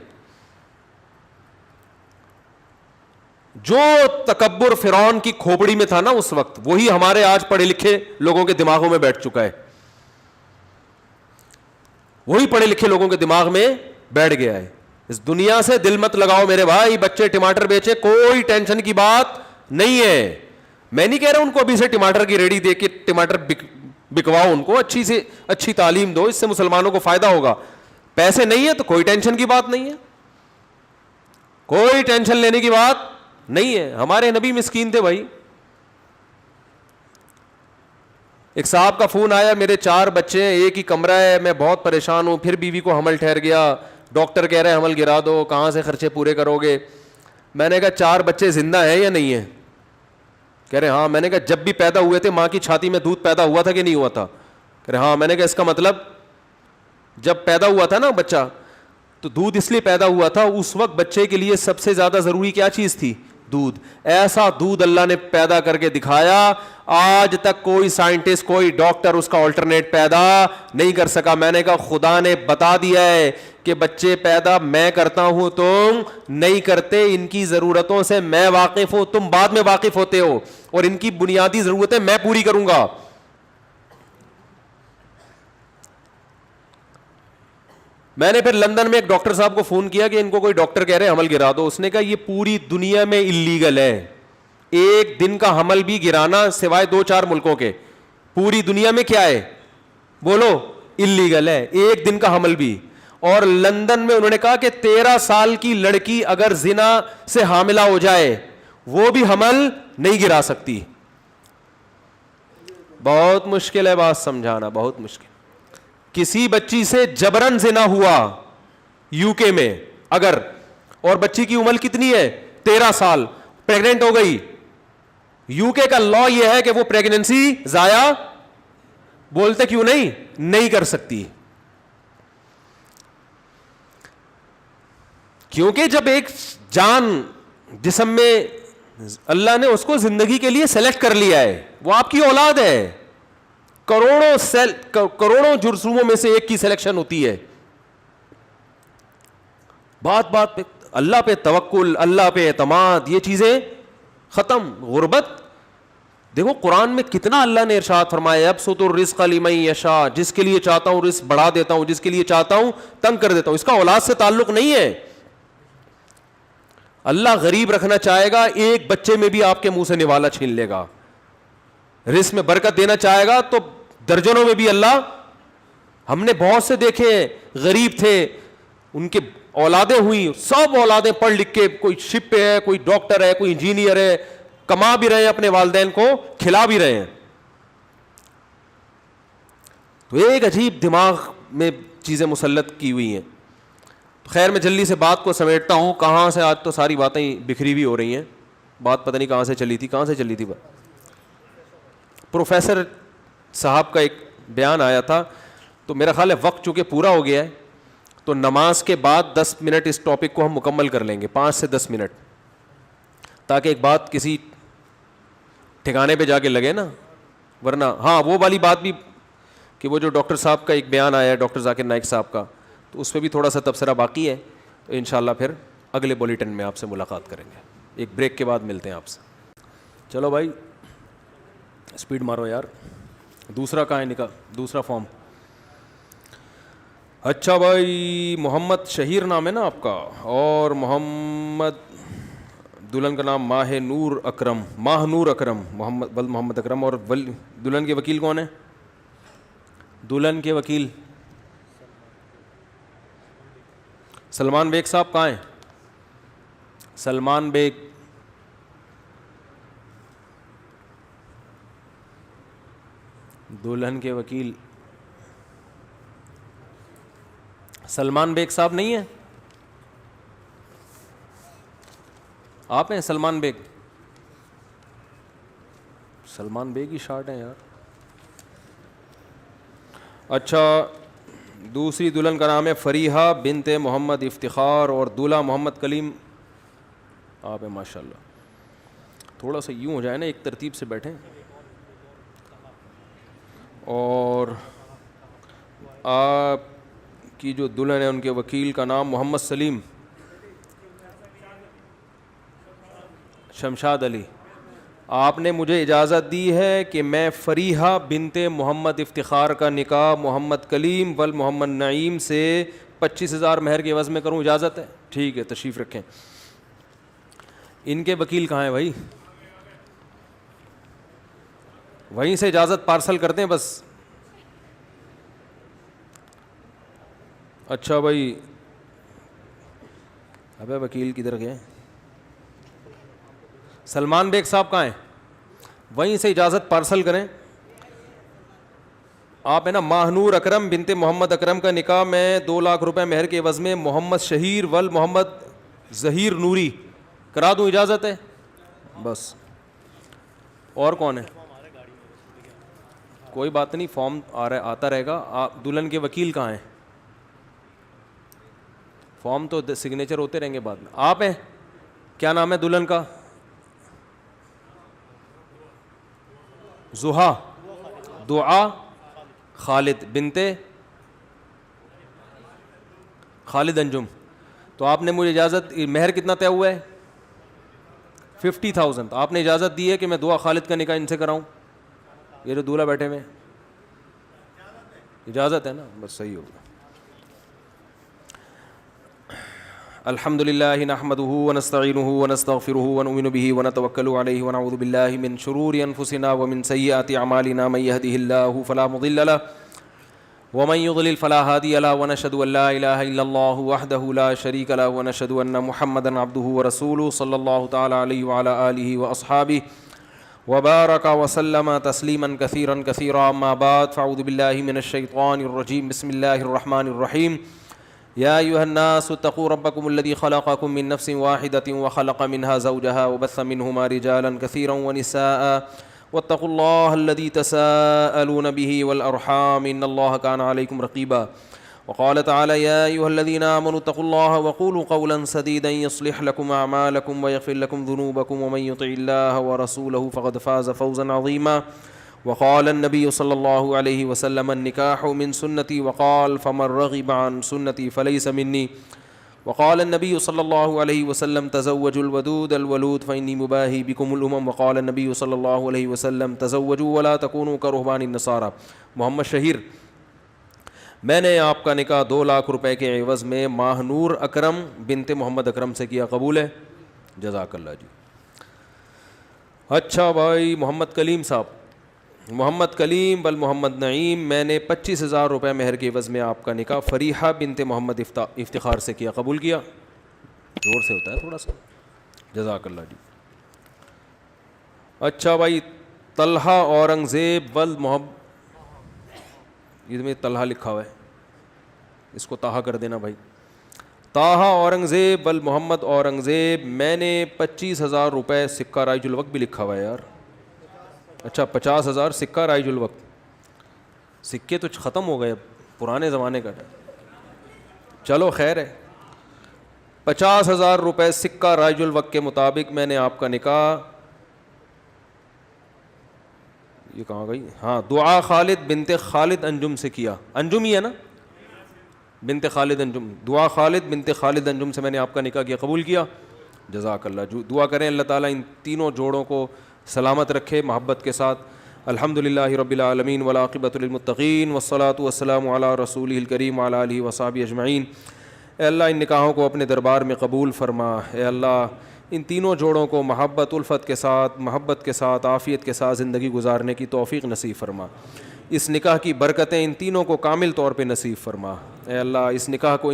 جو تکبر فرعون کی کھوپڑی میں تھا نا اس وقت, وہی ہمارے آج پڑھے لکھے لوگوں کے دماغوں میں بیٹھ چکا ہے. وہی پڑھے لکھے لوگوں کے دماغ میں بیٹھ گیا ہے. اس دنیا سے دل مت لگاؤ میرے بھائی. بچے ٹماٹر بیچے, کوئی ٹینشن کی بات نہیں ہے. میں نہیں کہہ رہا ان کو ابھی سے ٹماٹر کی ریڑھی دے کے ٹماٹر بکواؤ, ان کو اچھی سے اچھی تعلیم دو, اس سے مسلمانوں کو فائدہ ہوگا. پیسے نہیں ہے تو کوئی ٹینشن کی بات نہیں ہے, کوئی ٹینشن لینے کی بات نہیں ہے. ہمارے نبی مسکین تھے بھائی. ایک صاحب کا فون آیا, میرے 4 بچے ہیں, ایک ہی کمرہ ہے, میں بہت پریشان ہوں, پھر بیوی کو حمل ٹھہر گیا, ڈاکٹر کہہ رہے ہیں حمل گرا دو, کہاں سے خرچے پورے کرو گے. میں نے کہا 4 بچے زندہ ہیں یا نہیں ہیں؟ کہہ رہے ہاں. میں نے کہا جب بھی پیدا ہوئے تھے ماں کی چھاتی میں دودھ پیدا ہوا تھا کہ نہیں ہوا تھا؟ کہہ رہے ہاں. میں نے کہا اس کا مطلب جب پیدا ہوا تھا نا بچہ تو دودھ اس لیے پیدا ہوا تھا, اس وقت بچے کے لیے سب سے زیادہ ضروری کیا چیز تھی؟ دودھ. ایسا دودھ اللہ نے پیدا کر کے دکھایا, آج تک کوئی سائنٹسٹ کوئی ڈاکٹر اس کا آلٹرنیٹ پیدا نہیں کر سکا. میں نے کہا خدا نے بتا دیا ہے کہ بچے پیدا میں کرتا ہوں, تم نہیں کرتے. ان کی ضرورتوں سے میں واقف ہوں, تم بعد میں واقف ہوتے ہو, اور ان کی بنیادی ضرورتیں میں پوری کروں گا. میں نے پھر لندن میں ایک ڈاکٹر صاحب کو فون کیا کہ ان کو کوئی ڈاکٹر کہہ رہے ہیں حمل گرا دو. اس نے کہا یہ پوری دنیا میں اللیگل ہے, ایک دن کا حمل بھی گرانا سوائے 2-4 ملکوں کے, پوری دنیا میں کیا ہے بولو؟ اللیگل ہے, ایک دن کا حمل بھی. اور لندن میں انہوں نے کہا کہ 13 سال کی لڑکی اگر زنا سے حاملہ ہو جائے وہ بھی حمل نہیں گرا سکتی. بہت مشکل ہے بات سمجھانا, بہت مشکل. کسی بچی سے جبرن زنا ہوا یو کے میں اگر, اور بچی کی عمر کتنی ہے 13 سال, پریگننٹ ہو گئی, یو کے کا لا یہ ہے کہ وہ پریگننسی ضائع بولتے کیوں نہیں کر سکتی. کیونکہ جب ایک جان جسم میں اللہ نے اس کو زندگی کے لیے سلیکٹ کر لیا ہے, وہ آپ کی اولاد ہے. کروڑوں جرثوموں میں سے ایک کی سلیکشن ہوتی ہے. بات پہ اللہ پہ توکل, اللہ پہ اعتماد, یہ چیزیں ختم. غربت دیکھو قرآن میں کتنا اللہ نے ارشاد فرمایا, ابسط الرزق لمن یشاء, جس کے لیے چاہتا ہوں رزق بڑھا دیتا ہوں, جس کے لیے چاہتا ہوں تنگ کر دیتا ہوں. اس کا اولاد سے تعلق نہیں ہے. اللہ غریب رکھنا چاہے گا, ایک بچے میں بھی آپ کے منہ سے نوالا چھین لے گا. رزق میں برکت دینا چاہے گا تو درجنوں میں بھی اللہ. ہم نے بہت سے دیکھے غریب تھے, ان کے اولادیں ہوئی, سب اولادیں پڑھ لکھ کے, کوئی شپ پہ ہے, کوئی ڈاکٹر ہے, کوئی انجینئر ہے, کما بھی رہے ہیں, اپنے والدین کو کھلا بھی رہے ہیں. تو ایک عجیب دماغ میں چیزیں مسلط کی ہوئی ہیں. خیر میں جلدی سے بات کو سمیٹتا ہوں. کہاں سے آج تو ساری باتیں بکھری بھی ہو رہی ہیں, بات پتہ نہیں کہاں سے چلی تھی بات. پروفیسر صاحب کا ایک بیان آیا تھا, تو میرا خیال ہے وقت چونکہ پورا ہو گیا ہے تو نماز کے بعد 10 منٹ اس ٹاپک کو ہم مکمل کر لیں گے, 5 سے 10 منٹ, تاکہ ایک بات کسی ٹھکانے پہ جا کے لگے نا. ورنہ ہاں وہ والی بات بھی کہ وہ جو ڈاکٹر صاحب کا ایک بیان آیا ہے, ڈاکٹر ذاکر نائک صاحب کا, تو اس پہ بھی تھوڑا سا تبصرہ باقی ہے. تو انشاءاللہ پھر اگلے بولیٹن میں آپ سے ملاقات کریں گے. ایک بریک کے بعد ملتے ہیں آپ سے. چلو بھائی اسپیڈ مارو یار. دوسرا کہاں ہے نکاح, دوسرا فارم. اچھا بھائی, محمد شہیر نام ہے نا آپ کا, اور محمد دلہن کا نام ماہ نور اکرم, محمد اکرم, اور دلہن کے وکیل کون ہیں؟ دلہن کے وکیل سلمان بیگ صاحب کہاں ہیں؟ سلمان بیگ, دلہن کے وکیل سلمان بیگ صاحب نہیں ہیں؟ آپ ہیں سلمان بیگ؟ سلمان بیگ ہی شارٹ ہیں یار. اچھا, دوسری دلہن کا نام ہے فریحہ بنت محمد افتخار, اور دولہا محمد کلیم. آپ ہیں ماشاء اللہ. تھوڑا سا یوں ہو جائے نا, ایک ترتیب سے بیٹھیں. اور آپ کی جو دلہن ہے ان کے وکیل کا نام محمد سلیم, شمشاد علی. آپ نے مجھے اجازت دی ہے کہ میں فریحہ بنت محمد افتخار کا نکاح محمد کلیم ول محمد نعیم سے 25,000 مہر کے عوض میں کروں, اجازت ہے؟ ٹھیک ہے, تشریف رکھیں. ان کے وکیل کہاں ہیں بھائی؟ وہیں سے اجازت پارسل کر دیں بس. اچھا بھائی, ابے وکیل کدھر گئے؟ سلمان بیگ صاحب کہاں ہیں؟ وہیں سے اجازت پارسل کریں. آپ ہے نا ماہ نور اکرم بنت محمد اکرم کا نکاح میں 2 لاکھ روپے مہر کے عوض میں محمد شہیر ول محمد ظہیر نوری کرا دوں, اجازت ہے؟ بس. اور کون ہے؟ کوئی بات نہیں, فارم آتا رہے گا. آپ دلہن کے وکیل کہاں ہیں؟ فارم تو سگنیچر ہوتے رہیں گے بعد میں. آپ ہیں؟ کیا نام ہے دلہن کا؟ زحا دعا خالد بنتے خالد انجم. تو آپ نے مجھے اجازت, مہر کتنا طے ہوا ہے؟ 50,000. تو آپ نے اجازت دی ہے کہ میں دعا خالد کا نکاح ان سے کراؤں. یہ جو دولہا بیٹھے ہوئے, اجازت ہے نا؟ بس صحیح ہوگا. الحمد للہ نحمده ونستعینه ونستغفره ونؤمن به ونتوکل علیہ ونعوذ باللہ من شرور انفسنا ومن سیئات اعمالنا من يهده الله فلا مضل له ومن يضلل فلا هادي له ونشهد ان لا اله الا الله وحده لا شريك له ونشهد ان محمدا عبده ورسوله صلی اللہ تعالی علیہ وعلى آلہ واصحابہ وبارک وسلم تسلیما كثيرا كثيرا. اما بعد فاعوذ باللہ من الشیطان الرجیم. بسم اللہ الرحمن الرحیم. يا أيها الناس اتقوا ربكم الذي خلقكم من نفس واحدة وخلق منها زوجها وبث منهما رجالا كثيرا ونساء واتقوا الله الذي تساءلون به والأرحام إن الله كان عليكم رقيبا. وقال تعالى يا أيها الذين آمنوا اتقوا الله وقولوا قولا سديدا يصلح لكم أعمالكم ويغفر لكم ذنوبكم ومن يطع الله ورسوله فقد فاز فوزا عظيما. وقال النبي صلى الله عليه وسلم النكاح من سنتي وقال فمن رغب عن سنتي فليس مني. وقال النبي صلى الله عليه وسلم تزوجوا الودود الولود فإني مباهي بكم الأمم. وقال النبي صلى الله عليه وسلم تزوجوا ولا تكونوا كرهبان النصارى. محمد شہیر, میں نے آپ کا نکاح 2 لاکھ روپے کے عوض میں ماہ نور اکرم بنت محمد اکرم سے کیا, قبول ہے؟ جزاک اللہ جی. اچھا بھائی محمد کلیم صاحب, محمد کلیم بل محمد نعیم, میں نے 25,000 روپے مہر کے عوض میں آپ کا نکاح فریحہ بنت محمد افتخار سے کیا, قبول کیا؟ زور سے ہوتا ہے تھوڑا سا. جزاک اللہ جی. اچھا بھائی طلحہ اورنگزیب ول محمد, یہ میں طلحہ لکھا ہوا ہے, اس کو طاہا کر دینا بھائی. طاہا اورنگزیب بل محمد اورنگزیب، میں نے 25,000 روپے سکہ رائج الوقت بھی لکھا ہوا ہے یار. اچھا 50,000 سکہ رائج الوقت. سکے تو ختم ہو گئے، پرانے زمانے کا. چلو خیر ہے. 50,000 روپے سکہ رائج الوقت کے مطابق میں نے آپ کا نکاح، یہ کہاں گئی، ہاں، دعا خالد بنت خالد انجم سے کیا. انجم ہی ہے نا، بنت خالد انجم. دعا خالد بنت خالد انجم سے میں نے آپ کا نکاح کیا، قبول کیا. جزاک اللہ. دعا کریں اللہ تعالیٰ ان تینوں جوڑوں کو سلامت رکھے محبت کے ساتھ. الحمدللہ رب العالمین والعاقبۃ للمتقین والصلاۃ والسلام علی رسولہ الکریم وعلی آلہ وصحبہ اجمعین. اے اللہ ان نکاحوں کو اپنے دربار میں قبول فرما. اے اللہ ان تینوں جوڑوں کو محبت الفت کے ساتھ عافیت کے ساتھ زندگی گزارنے کی توفیق نصیب فرما. اس نکاح کی برکتیں ان تینوں کو کامل طور پہ نصیب فرما. اے اللہ اس نکاح کو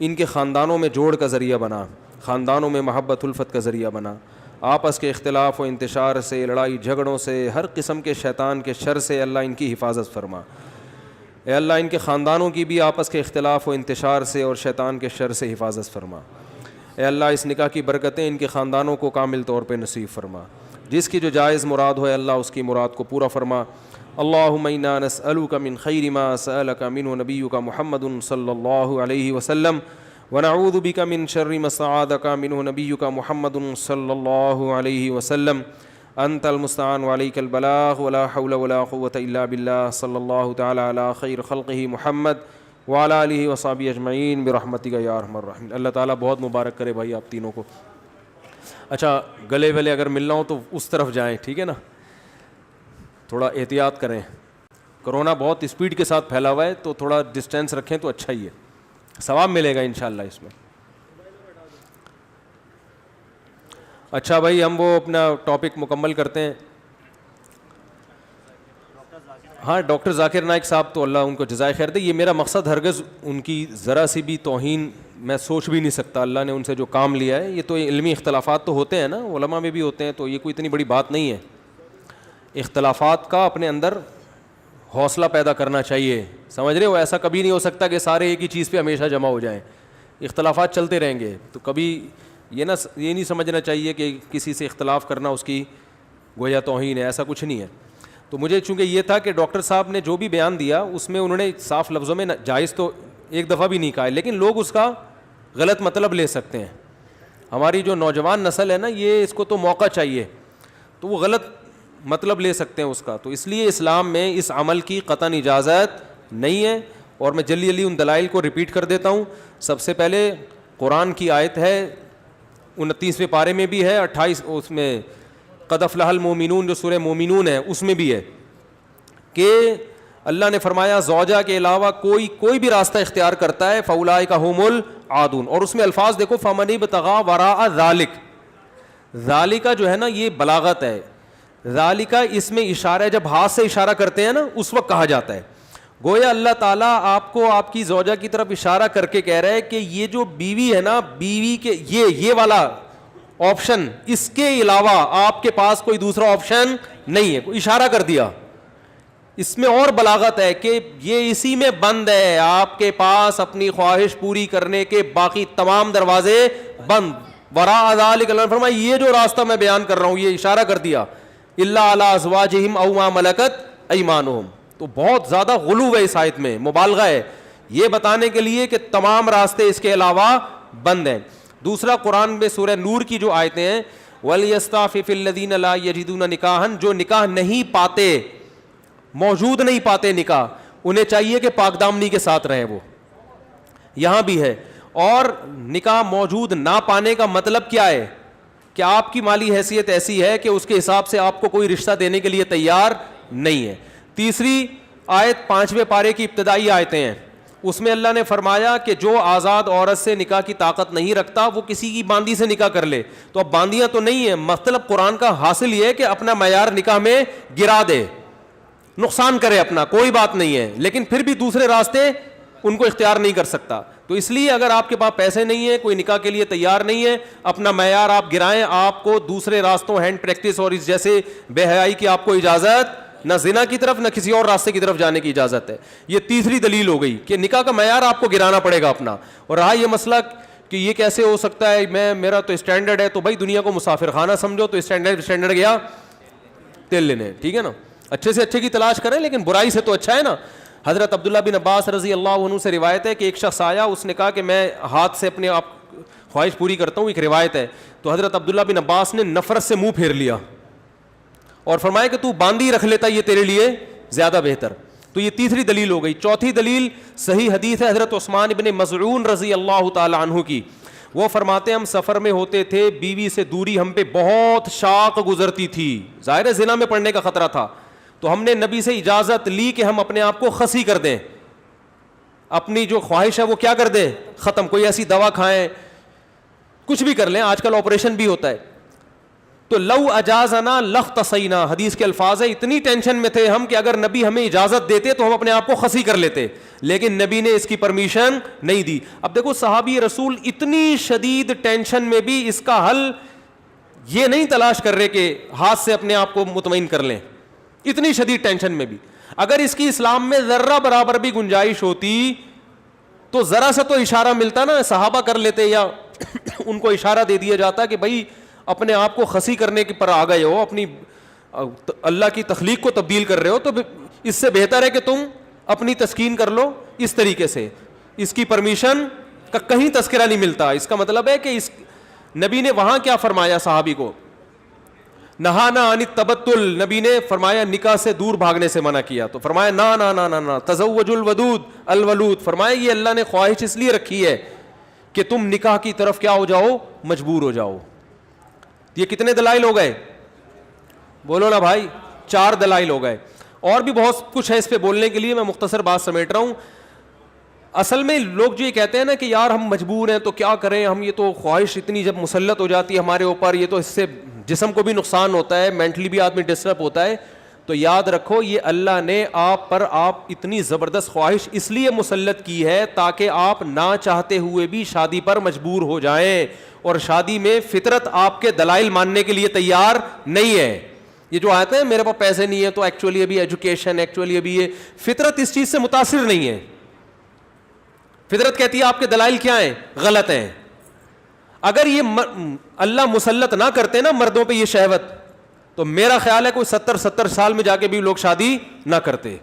ان کے خاندانوں میں جوڑ کا ذریعہ بنا، خاندانوں میں محبت الفت کا ذریعہ بنا. آپس کے اختلاف و انتشار سے، لڑائی جھگڑوں سے، ہر قسم کے شیطان کے شر سے اللہ ان کی حفاظت فرما. اے اللہ ان کے خاندانوں کی بھی آپس کے اختلاف و انتشار سے اور شیطان کے شر سے حفاظت فرما. اے اللہ اس نکاح کی برکتیں ان کے خاندانوں کو کامل طور پہ نصیب فرما. جس کی جو جائز مراد ہو اے اللہ اس کی مراد کو پورا فرما. اللہم انا نسألک من خیر ما سألک منہ نبیک محمد صلی اللہ علیہ وسلم ونعوذ بک من شر ما استعاذک منہ نبیک محمد صلی اللہ علیہ وسلم. انت المستعان وعلیک البلاغ ولا حول ولا قوة الا باللہ. صلی اللہ تعالی علی خیر خلقہ محمد وعلی آلہ وصحبہ اجمعین برحمتک یا ارحم الراحمین. اللہ تعالیٰ بہت مبارک کرے بھائی آپ تینوں کو. اچھا گلے ویلے اگر ملنا ہو تو اس طرف جائیں، ٹھیک ہے نا، تھوڑا احتیاط کریں. کرونا بہت اسپیڈ کے ساتھ پھیلا ہوا ہے تو تھوڑا ڈسٹینس رکھیں تو اچھا ہی ہے، ثواب ملے گا انشاءاللہ اس میں. اچھا بھائی ہم وہ اپنا ٹاپک مکمل کرتے ہیں. ہاں ڈاکٹر ذاکر نائک صاحب تو اللہ ان کو جزائے خیر دے. یہ میرا مقصد ہرگز ان کی ذرا سی بھی توہین میں سوچ بھی نہیں سکتا. اللہ نے ان سے جو کام لیا ہے، یہ تو علمی اختلافات تو ہوتے ہیں نا، علماء میں بھی ہوتے ہیں، تو یہ کوئی اتنی بڑی بات نہیں ہے. اختلافات کا اپنے اندر حوصلہ پیدا کرنا چاہیے، سمجھ رہے ہو. ایسا کبھی نہیں ہو سکتا کہ سارے ایک ہی چیز پہ ہمیشہ جمع ہو جائیں. اختلافات چلتے رہیں گے. تو کبھی یہ نہیں سمجھنا چاہیے کہ کسی سے اختلاف کرنا اس کی گویا توہین ہے، ایسا کچھ نہیں ہے. تو مجھے چونکہ یہ تھا کہ ڈاکٹر صاحب نے جو بھی بیان دیا اس میں انہوں نے صاف لفظوں میں جائز تو ایک دفعہ بھی نہیں کہا ہے، لیکن لوگ اس کا غلط مطلب لے سکتے ہیں. ہماری جو نوجوان نسل ہے نا، یہ اس کو تو موقع چاہیے، تو وہ غلط مطلب لے سکتے ہیں اس کا. تو اس لیے اسلام میں اس عمل کی قطعاً اجازت نہیں ہے. اور میں جلدی جلدی ان دلائل کو ریپیٹ کر دیتا ہوں. سب سے پہلے قرآن کی آیت ہے 29ویں پارے میں بھی ہے، 28 اس میں قد افلح المومنون جو سورہ مومنون ہے اس میں بھی ہے کہ اللہ نے فرمایا زوجہ کے علاوہ کوئی بھی راستہ اختیار کرتا ہے فاولئک ھم العادون. اور اس میں الفاظ دیکھو فمن ابتغى وراء ذلک. ذالک جو ہے نا یہ بلاغت ہے. ذالک اس میں اشارہ ہے، جب ہاتھ سے اشارہ کرتے ہیں نا اس وقت کہا جاتا ہے. گویا اللہ تعالیٰ آپ کو آپ کی زوجہ کی طرف اشارہ کر کے کہہ رہا ہے کہ یہ جو بیوی ہے نا، بیوی کے یہ والا آپشن، اس کے علاوہ آپ کے پاس کوئی دوسرا آپشن نہیں ہے. اشارہ کر دیا. اس میں اور بلاغت ہے کہ یہ اسی میں بند ہے، آپ کے پاس اپنی خواہش پوری کرنے کے باقی تمام دروازے بند. وراء ذلک اللہ نے فرمایا یہ جو راستہ میں بیان کر رہا ہوں، یہ اشارہ کر دیا الا علی ازواجہم او ما ملکت ایمانہم. تو بہت زیادہ غلو ہے اس آیت میں، مبالغہ ہے یہ بتانے کے لیے کہ تمام راستے اس کے علاوہ بند ہیں. دوسرا قرآن میں سورہ نور کی جو آیتیں ہیں وَلْيَسْتَعْفِفِ الَّذِينَ لَا يَجِدُونَ نِكَاحًا، جو نکاح نہیں پاتے، موجود نہیں پاتے نکاح، انہیں چاہیے کہ پاک دامنی کے ساتھ رہیں. وہ یہاں بھی ہے. اور نکاح موجود نہ پانے کا مطلب کیا ہے کہ آپ کی مالی حیثیت ایسی ہے کہ اس کے حساب سے آپ کو کوئی رشتہ دینے کے لیے تیار نہیں ہے. تیسری آیت 5ویں پارے کی ابتدائی آیتیں ہیں، اس میں اللہ نے فرمایا کہ جو آزاد عورت سے نکاح کی طاقت نہیں رکھتا وہ کسی کی باندی سے نکاح کر لے. تو اب باندیاں تو نہیں ہیں، مطلب قرآن کا حاصل یہ ہے کہ اپنا معیار نکاح میں گرا دے، نقصان کرے اپنا، کوئی بات نہیں ہے، لیکن پھر بھی دوسرے راستے ان کو اختیار نہیں کر سکتا. تو اس لیے اگر آپ کے پاس پیسے نہیں ہیں، کوئی نکاح کے لیے تیار نہیں ہے، اپنا معیار آپ گرائیں. آپ کو دوسرے راستوں، ہینڈ پریکٹس اور اس جیسے بے حیائی کی آپ کو اجازت نہ زنا کی طرف نہ کسی اور راستے کی طرف جانے کی اجازت ہے. یہ تیسری دلیل ہو گئی کہ نکاح کا معیار آپ کو گرانا پڑے گا اپنا. اور رہا یہ مسئلہ کہ یہ کیسے ہو سکتا ہے, میرا تو اسٹینڈرڈ ہے, تو بھائی دنیا کو مسافر خانہ سمجھو, تو اسٹینڈرڈ گیا تیل لینے, ٹھیک ہے نا, اچھے سے اچھے کی تلاش کریں لیکن برائی سے تو اچھا ہے نا. حضرت عبداللہ بن عباس رضی اللہ عنہ سے روایت ہے کہ ایک شخص آیا, اس نے کہا کہ میں ہاتھ سے اپنے آپ خواہش پوری کرتا ہوں, ایک روایت ہے. تو حضرت عبداللہ بن عباس نے نفرت سے منہ پھیر لیا اور فرمایا کہ تو باندھی رکھ لیتا, یہ تیرے لیے زیادہ بہتر. تو یہ تیسری دلیل ہو گئی. چوتھی دلیل صحیح حدیث ہے حضرت عثمان ابن مظعون رضی اللہ تعالی عنہ کی. وہ فرماتے ہیں ہم سفر میں ہوتے تھے, بیوی سے دوری ہم پہ بہت شاق گزرتی تھی, ظاہر ہے زنا میں پڑنے کا خطرہ تھا, تو ہم نے نبی سے اجازت لی کہ ہم اپنے آپ کو خسی کر دیں, اپنی جو خواہش ہے وہ کیا کر دیں, ختم, کوئی ایسی دوا کھائیں, کچھ بھی کر لیں, آج کل آپریشن بھی ہوتا ہے. تو لو اجازنا لاختصینا, حدیث کے الفاظ ہے, اتنی ٹینشن میں تھے ہم کہ اگر نبی ہمیں اجازت دیتے تو ہم اپنے آپ کو خسی کر لیتے, لیکن نبی نے اس کی پرمیشن نہیں دی. اب دیکھو صحابی رسول اتنی شدید ٹینشن میں بھی اس کا حل یہ نہیں تلاش کر رہے کہ ہاتھ سے اپنے آپ کو مطمئن کر لیں, اتنی شدید ٹینشن میں بھی. اگر اس کی اسلام میں ذرہ برابر بھی گنجائش ہوتی تو ذرا سا تو اشارہ ملتا نا, صحابہ کر لیتے یا ان کو اشارہ دے دیا جاتا کہ بھائی اپنے آپ کو خسی کرنے پر آ گئے ہو, اپنی اللہ کی تخلیق کو تبدیل کر رہے ہو, تو اس سے بہتر ہے کہ تم اپنی تسکین کر لو اس طریقے سے. اس کی پرمیشن کا کہیں تذکرہ نہیں ملتا. اس کا مطلب ہے کہ اس نبی نے وہاں کیا فرمایا صحابی کو, نہانا عن التبتل, نبی نے فرمایا نکاح سے دور بھاگنے سے منع کیا, تو فرمایا نا نا نا نا نا تزوج الودود الولود, فرمایا یہ اللہ نے خواہش اس لیے رکھی ہے کہ تم نکاح کی طرف کیا ہو جاؤ, مجبور ہو جاؤ. یہ کتنے دلائل ہو گئے, بولو نا بھائی, 4 دلائل ہو گئے. اور بھی بہت کچھ ہے اس پہ بولنے کے لیے, میں مختصر بات سمیٹ رہا ہوں. اصل میں لوگ جو یہ کہتے ہیں نا کہ یار ہم مجبور ہیں تو کیا کریں, ہم یہ تو خواہش اتنی جب مسلط ہو جاتی ہے ہمارے اوپر, یہ تو اس سے جسم کو بھی نقصان ہوتا ہے, مینٹلی بھی آدمی ڈسٹرب ہوتا ہے. تو یاد رکھو یہ اللہ نے آپ پر اتنی زبردست خواہش اس لیے مسلط کی ہے تاکہ آپ نہ چاہتے ہوئے بھی شادی پر مجبور ہو جائیں, اور شادی میں فطرت آپ کے دلائل ماننے کے لیے تیار نہیں ہے. یہ جو آتے ہیں میرے پاس پیسے نہیں ہے تو ایکچولی ابھی ایجوکیشن, ایکچولی ابھی یہ, فطرت اس چیز سے متاثر نہیں ہے. فطرت کہتی ہے آپ کے دلائل کیا ہیں, غلط ہیں. اگر یہ اللہ مسلط نہ کرتے نا مردوں پہ یہ شہوت, تو میرا خیال ہے کوئی 70 سال میں جا کے بھی لوگ شادی نہ کرتے.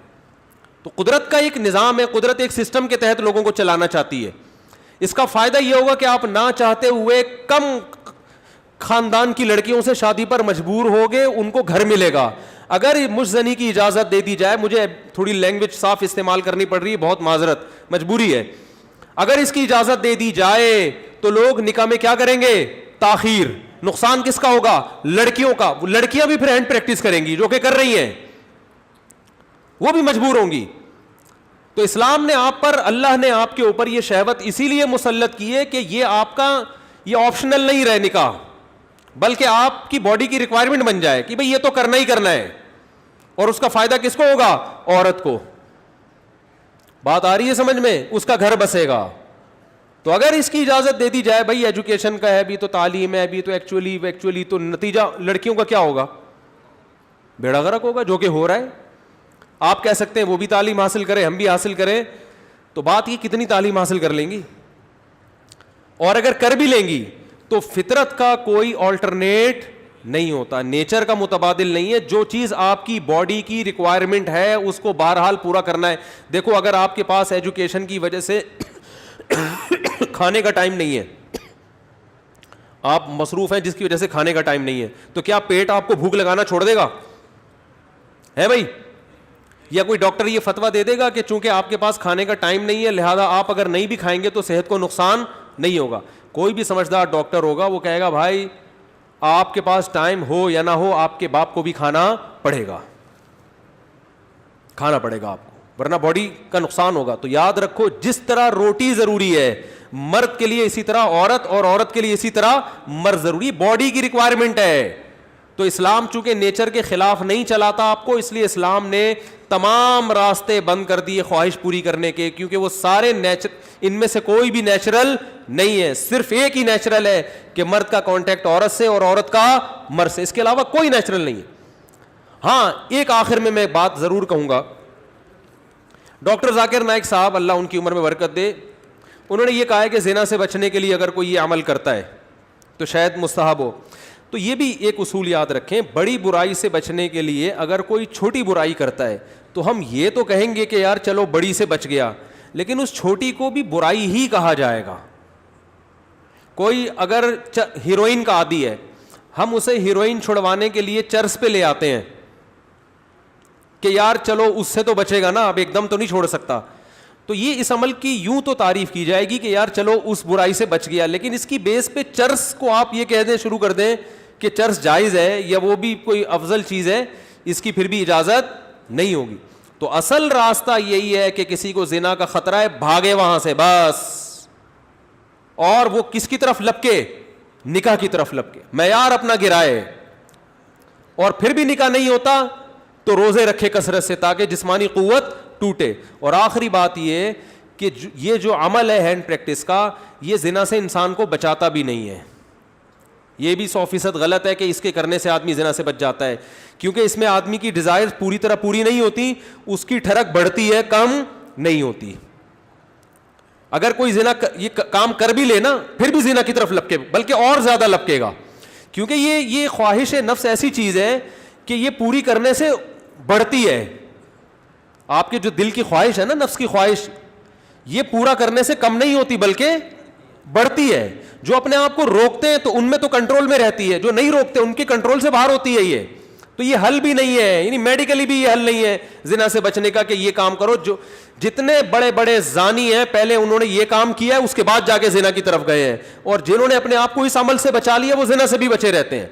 تو قدرت کا ایک نظام ہے, قدرت ایک سسٹم کے تحت لوگوں کو چلانا چاہتی ہے. اس کا فائدہ یہ ہوگا کہ آپ نہ چاہتے ہوئے کم خاندان کی لڑکیوں سے شادی پر مجبور ہوگے, ان کو گھر ملے گا. اگر مجھ زنی کی اجازت دے دی جائے, مجھے تھوڑی لینگویج صاف استعمال کرنی پڑ رہی ہے, بہت معذرت, مجبوری ہے. اگر اس کی اجازت دے دی جائے تو لوگ نکاح میں کیا کریں گے, تاخیر. نقصان کس کا ہوگا, لڑکیوں کا. لڑکیاں بھی پھر ہینڈ پریکٹس کریں گی, جو کہ کر رہی ہیں, وہ بھی مجبور ہوں گی. تو اسلام نے آپ پر, اللہ نے آپ کے اوپر یہ شہوت اسی لیے مسلط کی ہے کہ یہ آپ کا یہ آپشنل نہیں رہے نکاح, بلکہ آپ کی باڈی کی ریکوائرمنٹ بن جائے کہ بھئی یہ تو کرنا ہی کرنا ہے. اور اس کا فائدہ کس کو ہوگا, عورت کو. بات آ رہی ہے سمجھ میں, اس کا گھر بسے گا. تو اگر اس کی اجازت دے دی جائے, بھائی ایجوکیشن کا ہے, ابھی تو تعلیم ہے, ابھی تو ایکچولی تو نتیجہ لڑکیوں کا کیا ہوگا, بیڑا غرق ہوگا, جو کہ ہو رہا ہے. آپ کہہ سکتے ہیں وہ بھی تعلیم حاصل کرے, ہم بھی حاصل کریں, تو بات یہ کتنی تعلیم حاصل کر لیں گی, اور اگر کر بھی لیں گی تو فطرت کا کوئی آلٹرنیٹ نہیں ہوتا, نیچر کا متبادل نہیں ہے. جو چیز آپ کی باڈی کی ریکوائرمنٹ ہے اس کو بہرحال پورا کرنا ہے. دیکھو اگر آپ کے پاس ایجوکیشن کی وجہ سے کھانے کا ٹائم نہیں ہے, آپ مصروف ہیں جس کی وجہ سے کھانے کا ٹائم نہیں ہے, تو کیا پیٹ آپ کو بھوک لگانا چھوڑ دے گا, ہے بھائی؟ یا کوئی ڈاکٹر یہ فتویٰ دے دے گا کہ چونکہ آپ کے پاس کھانے کا ٹائم نہیں ہے لہذا آپ اگر نہیں بھی کھائیں گے تو صحت کو نقصان نہیں ہوگا؟ کوئی بھی سمجھدار ڈاکٹر ہوگا وہ کہے گا بھائی آپ کے پاس ٹائم ہو یا نہ ہو آپ کے باپ کو بھی کھانا پڑے گا آپ کو, ورنہ باڈی کا نقصان ہوگا. تو یاد رکھو جس طرح روٹی ضروری ہے مرد کے لیے اسی طرح عورت, اور عورت کے لیے اسی طرح مرد ضروری, باڈی کی ریکوائرمنٹ ہے. تو اسلام چونکہ نیچر کے خلاف نہیں چلاتا آپ کو, اس لیے اسلام نے تمام راستے بند کر دیے خواہش پوری کرنے کے, کیونکہ وہ سارے ان میں سے کوئی بھی نیچرل نہیں ہے. صرف ایک ہی نیچرل ہے کہ مرد کا کانٹیکٹ عورت سے اور عورت کا مرد سے, اس کے علاوہ کوئی نیچرل نہیں ہے. ہاں ایک آخر میں بات ضرور کہوں گا. ڈاکٹر ذاکر نائک صاحب اللہ ان کی عمر میں برکت دے, انہوں نے یہ کہا ہے کہ زنا سے بچنے کے لیے اگر کوئی یہ عمل کرتا ہے تو شاید مستحب ہو. تو یہ بھی ایک اصول یاد رکھیں, بڑی برائی سے بچنے کے لیے اگر کوئی چھوٹی برائی کرتا ہے تو ہم یہ تو کہیں گے کہ یار چلو بڑی سے بچ گیا, لیکن اس چھوٹی کو بھی برائی ہی کہا جائے گا. کوئی اگر ہیروئن کا عادی ہے, ہم اسے ہیروئن چھڑوانے کے لیے چرس پہ لے آتے ہیں کہ یار چلو اس سے تو بچے گا نا, اب ایک دم تو نہیں چھوڑ سکتا. تو یہ اس عمل کی یوں تو تعریف کی جائے گی کہ یار چلو اس برائی سے بچ گیا, لیکن اس کی بیس پہ چرس کو آپ یہ کہہ دیں شروع کر دیں کہ چرس جائز ہے یا وہ بھی کوئی افضل چیز ہے, اس کی پھر بھی اجازت نہیں ہوگی. تو اصل راستہ یہی ہے کہ کسی کو زنا کا خطرہ ہے, بھاگے وہاں سے بس, اور وہ کس کی طرف لپکے, نکاح کی طرف لپکے, معیار اپنا گرائے. اور پھر بھی نکاح نہیں ہوتا تو روزے رکھے کثرت سے تاکہ جسمانی قوت ٹوٹے. اور آخری بات یہ کہ یہ جو عمل ہے ہینڈ پریکٹس کا, یہ زنا سے انسان کو بچاتا بھی نہیں ہے. یہ بھی 100% غلط ہے کہ اس کے کرنے سے آدمی زنا سے بچ جاتا ہے, کیونکہ اس میں آدمی کی ڈیزائر پوری طرح پوری نہیں ہوتی, اس کی ٹھڑک بڑھتی ہے, کم نہیں ہوتی. اگر کوئی زنا یہ کام کر بھی لے نا, پھر بھی زنا کی طرف لپکے, بلکہ اور زیادہ لپکے گا, کیونکہ یہ خواہش نفس ایسی چیز ہے کہ یہ پوری کرنے سے بڑھتی ہے. آپ کے جو دل کی خواہش ہے نا, نفس کی خواہش, یہ پورا کرنے سے کم نہیں ہوتی بلکہ بڑھتی ہے. جو اپنے آپ کو روکتے ہیں تو ان میں تو کنٹرول میں رہتی ہے, جو نہیں روکتے ان کے کنٹرول سے باہر ہوتی ہے. یہ تو یہ حل بھی نہیں ہے, یعنی میڈیکلی بھی یہ حل نہیں ہے زنا سے بچنے کا کہ یہ کام کرو. جو جتنے بڑے بڑے زانی ہیں پہلے انہوں نے یہ کام کیا ہے, اس کے بعد جا کے زنا کی طرف گئے ہیں, اور جنہوں نے اپنے آپ کو اس عمل سے بچا لیا وہ زنا سے بھی بچے رہتے ہیں.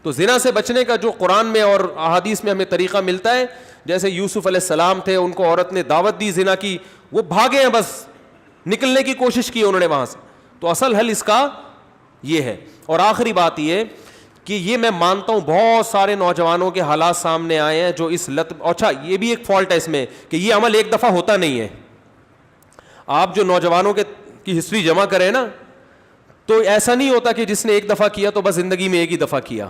تو زنا سے بچنے کا جو قرآن میں اور احادیث میں ہمیں طریقہ ملتا ہے, جیسے یوسف علیہ السلام تھے, ان کو عورت نے دعوت دی زنا کی, وہ بھاگے ہیں, بس نکلنے کی کوشش کی انہوں نے وہاں سے. تو اصل حل اس کا یہ ہے. اور آخری بات یہ کہ یہ میں مانتا ہوں بہت سارے نوجوانوں کے حالات سامنے آئے ہیں جو اس لت, اچھا یہ بھی ایک فالٹ ہے اس میں کہ یہ عمل ایک دفعہ ہوتا نہیں ہے. آپ جو نوجوانوں کی ہسٹری جمع کریں نا, تو ایسا نہیں ہوتا کہ جس نے ایک دفعہ کیا تو بس زندگی میں ایک ہی دفعہ کیا,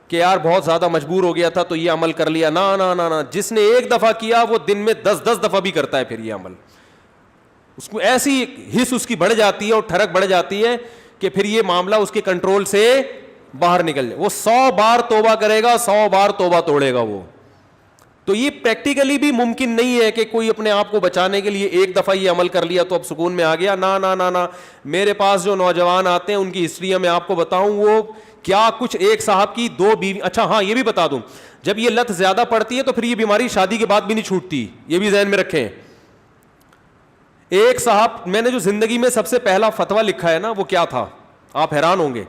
کہ یار بہت زیادہ مجبور ہو گیا تھا تو یہ عمل کر لیا. نا نا نا نا, جس نے ایک دفعہ کیا وہ دن میں 10 دفعہ بھی کرتا ہے. پھر یہ عمل اس کو ایسی حس اس کی بڑھ جاتی ہے اور ٹھڑک بڑھ جاتی ہے کہ پھر یہ معاملہ اس کے کنٹرول سے باہر نکل جائے. وہ 100 بار توبہ کرے گا, 100 بار توبہ توڑے گا وہ. تو یہ پریکٹیکلی بھی ممکن نہیں ہے کہ کوئی اپنے آپ کو بچانے کے لیے ایک دفعہ یہ عمل کر لیا تو اب سکون میں آ گیا. نا نا نا نا, میرے پاس جو نوجوان آتے ہیں ان کی ہسٹری میں آپ کو بتاؤں, وہ کیا کچھ, ایک صاحب کی 2 بیوی. اچھا ہاں یہ بھی بتا دوں, جب یہ لت زیادہ پڑتی ہے تو پھر یہ بیماری شادی کے بعد بھی نہیں چھوٹتی, یہ بھی ذہن میں رکھیں. ایک صاحب, میں نے جو زندگی میں سب سے پہلا فتویٰ لکھا ہے نا وہ کیا تھا, آپ حیران ہوں گے.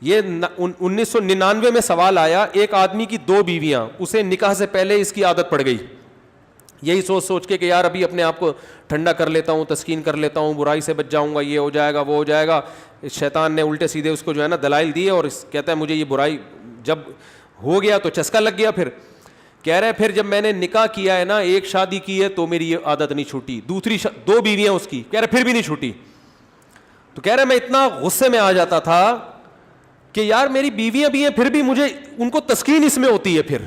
یہ 1999 میں سوال آیا, ایک آدمی کی 2 بیویاں, اسے نکاح سے پہلے اس کی عادت پڑ گئی, یہی سوچ کے کہ یار ابھی اپنے آپ کو ٹھنڈا کر لیتا ہوں, تسکین کر لیتا ہوں, برائی سے بچ جاؤں گا, یہ ہو جائے گا وہ ہو جائے گا. شیطان نے الٹے سیدھے اس کو جو ہے نا دلائل دیے, اور کہتا ہے مجھے یہ برائی جب ہو گیا تو چسکا لگ گیا. پھر کہہ رہے پھر جب میں نے نکاح کیا ہے نا, ایک شادی کی ہے تو میری یہ عادت نہیں چھوٹی, دوسری 2 بیویاں اس کی, کہہ رہے پھر بھی نہیں چھوٹی. تو کہہ رہے میں اتنا غصے میں آ جاتا تھا کہ یار میری بیویاں بھی ہیں پھر بھی مجھے ان کو تسکین اس میں ہوتی ہے. پھر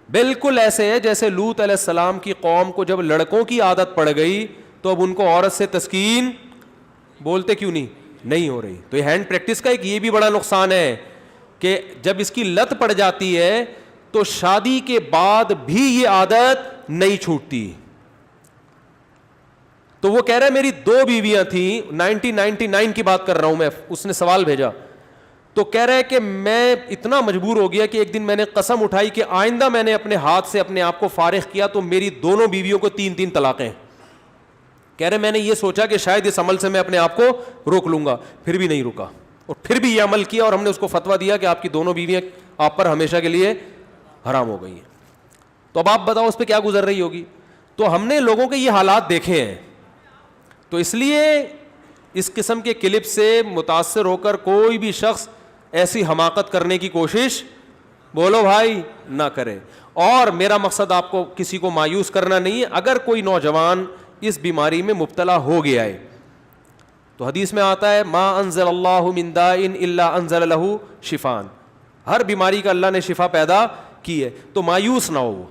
بالکل ایسے ہے جیسے لوط علیہ السلام کی قوم کو جب لڑکوں کی عادت پڑ گئی تو اب ان کو عورت سے تسکین بولتے کیوں نہیں ہو رہی. تو یہ ہینڈ پریکٹس کا ایک یہ بھی بڑا نقصان ہے کہ جب اس کی لت پڑ جاتی ہے تو شادی کے بعد بھی یہ عادت نہیں چھوٹتی. تو وہ کہہ رہا ہے میری 2 بیویاں تھیں, 1999 کی بات کر رہا ہوں میں, اس نے سوال بھیجا. تو کہہ رہا ہے کہ میں اتنا مجبور ہو گیا کہ ایک دن میں نے قسم اٹھائی کہ آئندہ میں نے اپنے ہاتھ سے اپنے آپ کو فارغ کیا تو میری دونوں بیویوں کو 3 طلاقیں. کہہ رہے میں نے یہ سوچا کہ شاید اس عمل سے میں اپنے آپ کو روک لوں گا, پھر بھی نہیں رکا, اور پھر بھی یہ عمل کیا, اور ہم نے اس کو فتویٰ دیا کہ آپ کی دونوں بیویاں آپ پر ہمیشہ کے لیے حرام ہو گئی ہیں. تو اب آپ بتاؤ اس پہ کیا گزر رہی ہوگی. تو ہم نے لوگوں کے یہ حالات دیکھے ہیں, تو اس لیے اس قسم کے کلپ سے متاثر ہو کر کوئی بھی شخص ایسی حماقت کرنے کی کوشش بولو بھائی نہ کرے. اور میرا مقصد آپ کو کسی کو مایوس کرنا نہیں ہے. اگر کوئی نوجوان اس بیماری میں مبتلا ہو گیا ہے تو حدیث میں آتا ہے ما انزل اللہ من داء الا انزل له شفاء, ہر بیماری کا اللہ نے شفا پیدا کی ہے. تو مایوس نہ ہو.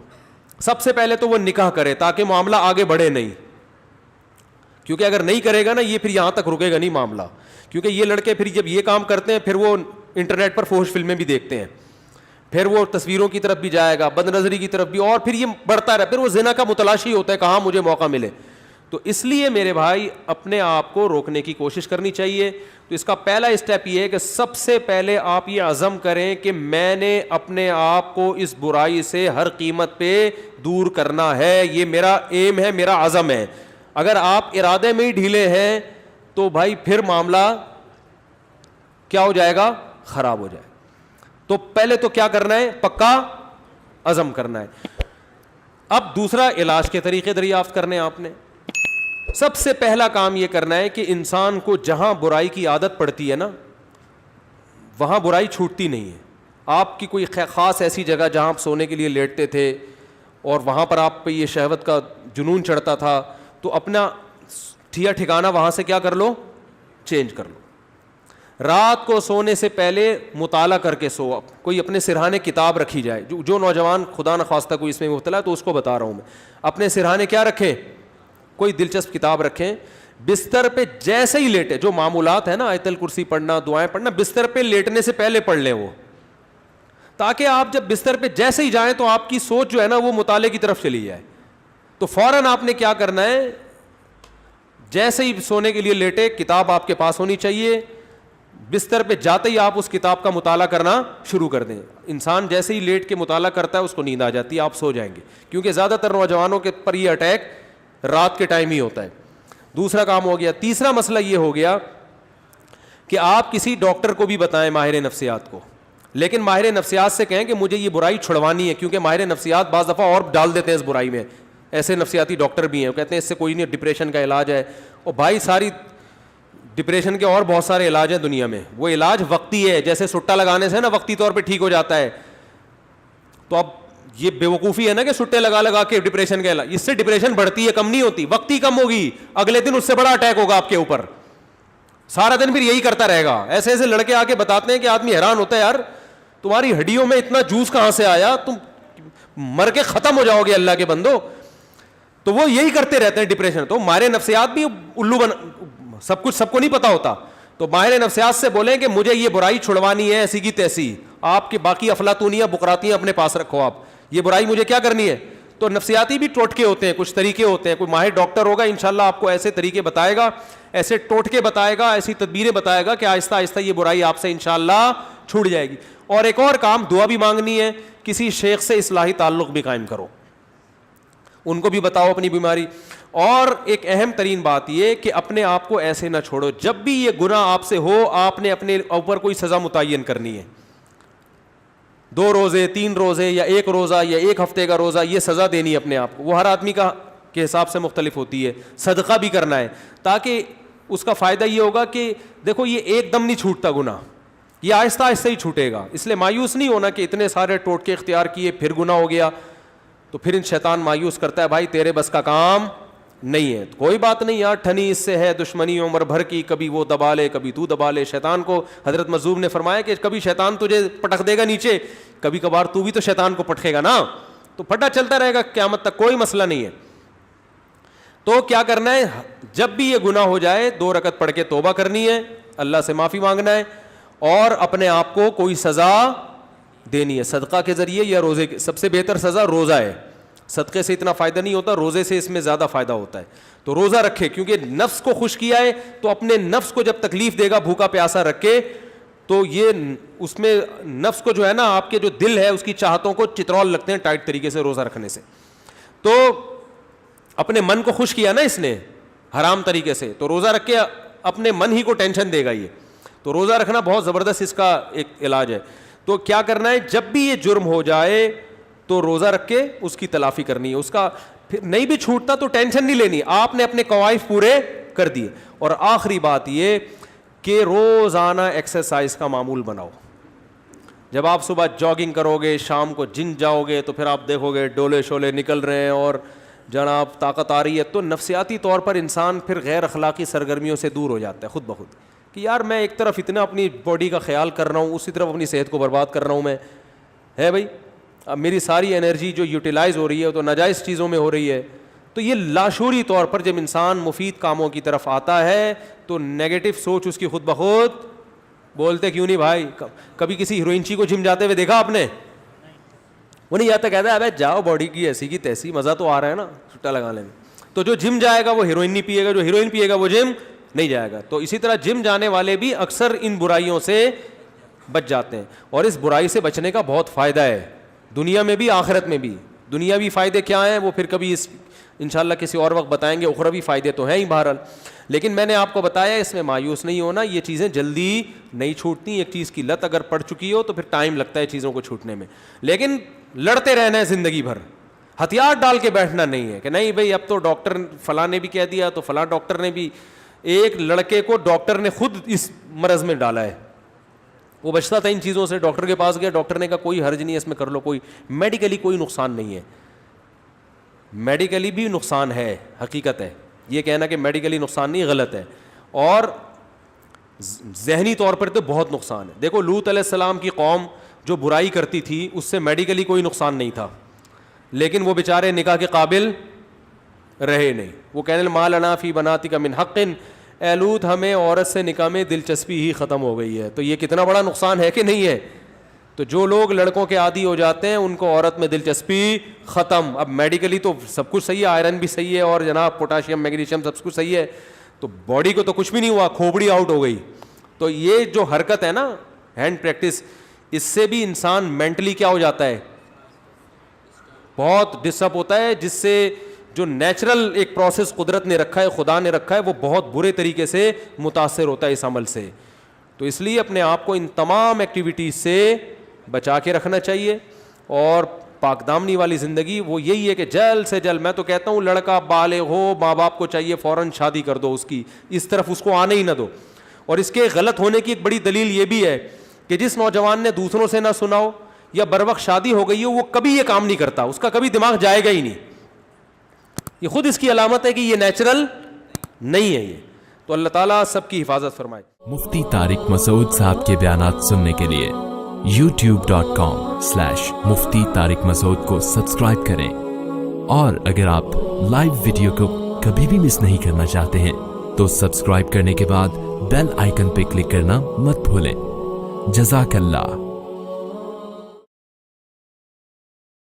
سب سے پہلے تو وہ نکاح کرے تاکہ معاملہ آگے بڑھے نہیں, کیونکہ اگر نہیں کرے گا نا یہ پھر یہاں تک رکے گا نہیں معاملہ. کیونکہ یہ لڑکے پھر جب یہ کام کرتے ہیں پھر وہ انٹرنیٹ پر فحش فلمیں بھی دیکھتے ہیں, پھر وہ تصویروں کی طرف بھی جائے گا, بد نظری کی طرف بھی, اور پھر یہ بڑھتا رہا, پھر وہ زنا کا متلاشی ہوتا ہے کہاں مجھے موقع ملے. تو اس لیے میرے بھائی اپنے آپ کو روکنے کی کوشش کرنی چاہیے. تو اس کا پہلا اسٹیپ یہ ہے کہ سب سے پہلے آپ یہ عزم کریں کہ میں نے اپنے آپ کو اس برائی سے ہر قیمت پہ دور کرنا ہے. یہ میرا ایم ہے, میرا عزم ہے. اگر آپ ارادے میں ہی ڈھیلے ہیں تو بھائی پھر معاملہ کیا ہو جائے گا, خراب ہو جائے. تو پہلے تو کیا کرنا ہے, پکا عزم کرنا ہے. اب دوسرا علاج کے طریقے دریافت کرنے آپ نے. سب سے پہلا کام یہ کرنا ہے کہ انسان کو جہاں برائی کی عادت پڑتی ہے نا وہاں برائی چھوٹتی نہیں ہے. آپ کی کوئی خاص ایسی جگہ جہاں آپ سونے کے لیے لیٹتے تھے اور وہاں پر آپ پہ یہ شہوت کا جنون چڑھتا تھا, تو اپنا ٹھکانہ وہاں سے کیا کر لو, چینج کر لو. رات کو سونے سے پہلے مطالعہ کر کے سو. کوئی اپنے سرہانے کتاب رکھی جائے. جو نوجوان خدا نخواستہ کوئی اس میں مبتلا ہے تو اس کو بتا رہا ہوں میں, اپنے سرہانے کیا رکھیں, کوئی دلچسپ کتاب رکھیں. بستر پہ جیسے ہی لیٹے, جو معمولات ہیں نا آیت الکرسی پڑھنا, دعائیں پڑھنا, بستر پہ لیٹنے سے پہلے پڑھ لیں وہ, تاکہ آپ جب بستر پہ جیسے ہی جائیں تو آپ کی سوچ جو ہے نا وہ مطالعے کی طرف چلی جائے. تو فوراً آپ نے کیا کرنا ہے, جیسے ہی سونے کے لیے لیٹے کتاب آپ کے پاس ہونی چاہیے. بستر پہ جاتے ہی آپ اس کتاب کا مطالعہ کرنا شروع کر دیں. انسان جیسے ہی لیٹ کے مطالعہ کرتا ہے اس کو نیند آ جاتی ہے, آپ سو جائیں گے. کیونکہ زیادہ تر نوجوانوں کے پر یہ اٹیک رات کے ٹائم ہی ہوتا ہے. دوسرا کام ہو گیا. تیسرا مسئلہ یہ ہو گیا کہ آپ کسی ڈاکٹر کو بھی بتائیں, ماہر نفسیات کو, لیکن ماہر نفسیات سے کہیں کہ مجھے یہ برائی چھڑوانی ہے. کیونکہ ماہر نفسیات بعض دفعہ اور ڈال دیتے ہیں اس برائی میں. ایسے نفسیاتی ڈاکٹر بھی ہیں, وہ کہتے ہیں اس سے کوئی نہیں, ڈپریشن کا علاج ہے. اور بھائی ساری ڈپریشن کے اور بہت سارے علاج ہیں دنیا میں, وہ علاج وقتی ہے. جیسے سٹا لگانے سے نا وقتی طور پہ ٹھیک ہو جاتا ہے. تو اب یہ بے وقوفی ہے نا کہ سٹے لگا لگا کے ڈپریشن کا علاج, اس سے ڈپریشن بڑھتی ہے, کم نہیں ہوتی. وقتی کم ہوگی, اگلے دن اس سے بڑا اٹیک ہوگا آپ کے اوپر. سارا دن پھر یہی کرتا رہے گا. ایسے ایسے لڑکے آ کے بتاتے ہیں کہ آدمی حیران ہوتا ہے, یار تمہاری ہڈیوں میں اتنا جوس کہاں سے آیا, تم مر کے ختم ہو جاؤ گے اللہ کے بندو. تو وہ یہی کرتے رہتے ہیں ڈپریشن. تو ماہر نفسیات بھی الو سب کچھ سب کو نہیں پتا ہوتا. تو ماہر نفسیات سے بولیں کہ مجھے یہ برائی چھڑوانی ہے ایسی کی تیسی. آپ کی باقی افلاطونیاں بکراتیاں اپنے پاس رکھو, آپ یہ برائی مجھے کیا کرنی ہے. تو نفسیاتی بھی ٹوٹکے ہوتے ہیں, کچھ طریقے ہوتے ہیں. کوئی ماہر ڈاکٹر ہوگا انشاءاللہ آپ کو ایسے طریقے بتائے گا, ایسے ٹوٹکے بتائے گا, ایسی تدبیریں بتائے گا کہ آہستہ آہستہ یہ برائی آپ سے انشاءاللہ چھوٹ جائے گی. اور ایک اور کام, دعا بھی مانگنی ہے. کسی شیخ سے اصلاحی تعلق بھی قائم کرو, ان کو بھی بتاؤ اپنی بیماری. اور ایک اہم ترین بات یہ کہ اپنے آپ کو ایسے نہ چھوڑو, جب بھی یہ گناہ آپ سے ہو آپ نے اپنے اوپر کوئی سزا متعین کرنی ہے. 2 روزے, 3 روزے, یا 1 روزہ, یا 1 ہفتے کا روزہ, یہ سزا دینی ہے اپنے آپ کو. وہ ہر آدمی کا کے حساب سے مختلف ہوتی ہے. صدقہ بھی کرنا ہے, تاکہ اس کا فائدہ یہ ہوگا کہ دیکھو یہ ایک دم نہیں چھوٹتا گناہ, یہ آہستہ آہستہ ہی چھوٹے گا. اس لیے مایوس نہیں ہونا کہ اتنے سارے ٹوٹکے اختیار کیے پھر گناہ ہو گیا. تو پھر ان شیطان مایوس کرتا ہے, بھائی تیرے بس کا کام نہیں ہے. کوئی بات نہیں یار, ٹھنی اس سے ہے دشمنی عمر بھر کی, کبھی وہ دبا لے کبھی تو دبا لے. شیطان کو حضرت مظلوم نے فرمایا کہ کبھی شیطان تجھے پٹک دے گا نیچے, کبھی کبھار تو بھی تو شیطان کو پٹکے گا نا, تو پھٹا چلتا رہے گا قیامت تک, کوئی مسئلہ نہیں ہے. تو کیا کرنا ہے, جب بھی یہ گناہ ہو جائے 2 رکعت پڑھ کے توبہ کرنی ہے, اللہ سے معافی مانگنا ہے, اور اپنے آپ کو کوئی سزا دینی ہے صدقہ کے ذریعے یا روزے کے. سب سے بہتر سزا روزہ ہے. صدقے سے اتنا فائدہ نہیں ہوتا, روزے سے اس میں زیادہ فائدہ ہوتا ہے. تو روزہ رکھے, کیونکہ نفس کو خوش کیا ہے تو اپنے نفس کو جب تکلیف دے گا بھوکا پیاسا رکھے, تو یہ اس میں نفس کو جو ہے نا آپ کے جو دل ہے اس کی چاہتوں کو چترول لگتے ہیں ٹائٹ طریقے سے روزہ رکھنے سے. تو اپنے من کو خوش کیا نا اس نے حرام طریقے سے, تو روزہ رکھ کے اپنے من ہی کو ٹینشن دے گا یہ. تو روزہ رکھنا بہت زبردست اس کا ایک علاج ہے. تو کیا کرنا ہے, جب بھی یہ جرم ہو جائے تو روزہ رکھ کے اس کی تلافی کرنی ہے. اس کا پھر نہیں بھی چھوٹتا تو ٹینشن نہیں لینی, آپ نے اپنے قوائف پورے کر دیے. اور آخری بات یہ کہ روزانہ ایکسرسائز کا معمول بناؤ. جب آپ صبح جاگنگ کرو گے, شام کو جم جاؤ گے, تو پھر آپ دیکھو گے ڈولے شولے نکل رہے ہیں اور جناب طاقت آ رہی ہے. تو نفسیاتی طور پر انسان پھر غیر اخلاقی سرگرمیوں سے دور ہو جاتا ہے خود بخود. کہ یار میں ایک طرف اتنا اپنی باڈی کا خیال کر رہا ہوں, اسی طرف اپنی صحت کو برباد کر رہا ہوں میں, ہے بھائی. اب میری ساری انرجی جو یوٹیلائز ہو رہی ہے تو ناجائز چیزوں میں ہو رہی ہے. تو یہ لاشعوری طور پر جب انسان مفید کاموں کی طرف آتا ہے تو نیگیٹو سوچ اس کی خود بخود, بولتے کیوں نہیں بھائی, کبھی کسی ہیروئنچی کو جم جاتے ہوئے دیکھا آپ نے؟ وہ نہیں جاتا, کہتا ہے ابے جاؤ باڈی کی ایسی کی تیسی, مزہ تو آ رہا ہے نا چھٹا لگانے میں. تو جو جم جائے گا وہ ہیروئن نہیں پیے گا, جو ہیروئن پیے گا وہ جم نہیں جائے گا. تو اسی طرح جم جانے والے بھی اکثر ان برائیوں سے بچ جاتے ہیں, اور اس برائی سے بچنے کا بہت فائدہ ہے دنیا میں بھی آخرت میں بھی. دنیاوی فائدے کیا ہیں وہ پھر کبھی انشاءاللہ کسی اور وقت بتائیں گے, اخروی فائدے تو ہیں ہی بہرحال. لیکن میں نے آپ کو بتایا اس میں مایوس نہیں ہونا, یہ چیزیں جلدی نہیں چھوٹتی. ایک چیز کی لت اگر پڑ چکی ہو تو پھر ٹائم لگتا ہے چیزوں کو چھوٹنے میں, لیکن لڑتے رہنا ہے زندگی بھر. ہتھیار ڈال کے بیٹھنا نہیں ہے کہ نہیں بھائی اب تو ڈاکٹر فلاں نے بھی کہہ دیا تو فلاں ڈاکٹر نے بھی. ایک لڑکے کو ڈاکٹر نے خود اس مرض میں ڈالا ہے, وہ بچتا تھا ان چیزوں سے, ڈاکٹر کے پاس گیا, ڈاکٹر نے کہا کوئی حرج نہیں ہے اس میں کر لو, کوئی میڈیکلی کوئی نقصان نہیں ہے. میڈیکلی بھی نقصان ہے, حقیقت ہے, یہ کہنا کہ میڈیکلی نقصان نہیں غلط ہے, اور ذہنی طور پر تو بہت نقصان ہے. دیکھو لوط علیہ السلام کی قوم جو برائی کرتی تھی اس سے میڈیکلی کوئی نقصان نہیں تھا, لیکن وہ بیچارے نکاح کے قابل رہے نہیں. وہ کہنے ما لنا فی بناتک من حق, اے لوط ہمیں عورت سے نکاح میں دلچسپی ہی ختم ہو گئی ہے. تو یہ کتنا بڑا نقصان ہے کہ نہیں ہے. تو جو لوگ لڑکوں کے عادی ہو جاتے ہیں ان کو عورت میں دلچسپی ختم. اب میڈیکلی تو سب کچھ صحیح ہے, آئرن بھی صحیح ہے اور جناب پوٹاشیم میگنیشیم سب کچھ صحیح ہے, تو باڈی کو تو کچھ بھی نہیں ہوا, کھوپڑی آؤٹ ہو گئی. تو یہ جو حرکت ہے نا ہینڈ پریکٹس, اس سے بھی انسان مینٹلی کیا ہو جاتا ہے, بہت ڈسٹرب ہوتا ہے, جس سے جو نیچرل ایک پروسیس قدرت نے رکھا ہے, خدا نے رکھا ہے, وہ بہت برے طریقے سے متاثر ہوتا ہے اس عمل سے. تو اس لیے اپنے آپ کو ان تمام ایکٹیویٹیز سے بچا کے رکھنا چاہیے. اور پاک دامنی والی زندگی وہ یہی ہے کہ جلد سے جلد, میں تو کہتا ہوں لڑکا بالغ ہو, ماں باپ کو چاہیے فوراً شادی کر دو, اس کی اس طرف اس کو آنے ہی نہ دو. اور اس کے غلط ہونے کی ایک بڑی دلیل یہ بھی ہے کہ جس نوجوان نے دوسروں سے نہ سنا ہو یا بر وقت شادی ہو گئی ہو, وہ کبھی یہ کام نہیں کرتا, اس کا کبھی دماغ جائے گا ہی نہیں. یہ خود اس کی علامت ہے کہ یہ نیچرل نہیں ہے یہ. تو اللہ تعالیٰ سب کی حفاظت فرمائے. مفتی طارق مسعود صاحب کے بیانات سننے کے لیے youtube.com/مفتی طارق مسعود کو سبسکرائب کریں, اور اگر آپ لائیو ویڈیو کو کبھی بھی مس نہیں کرنا چاہتے ہیں تو سبسکرائب کرنے کے بعد بیل آئیکن پہ کلک کرنا مت بھولیں. جزاک اللہ.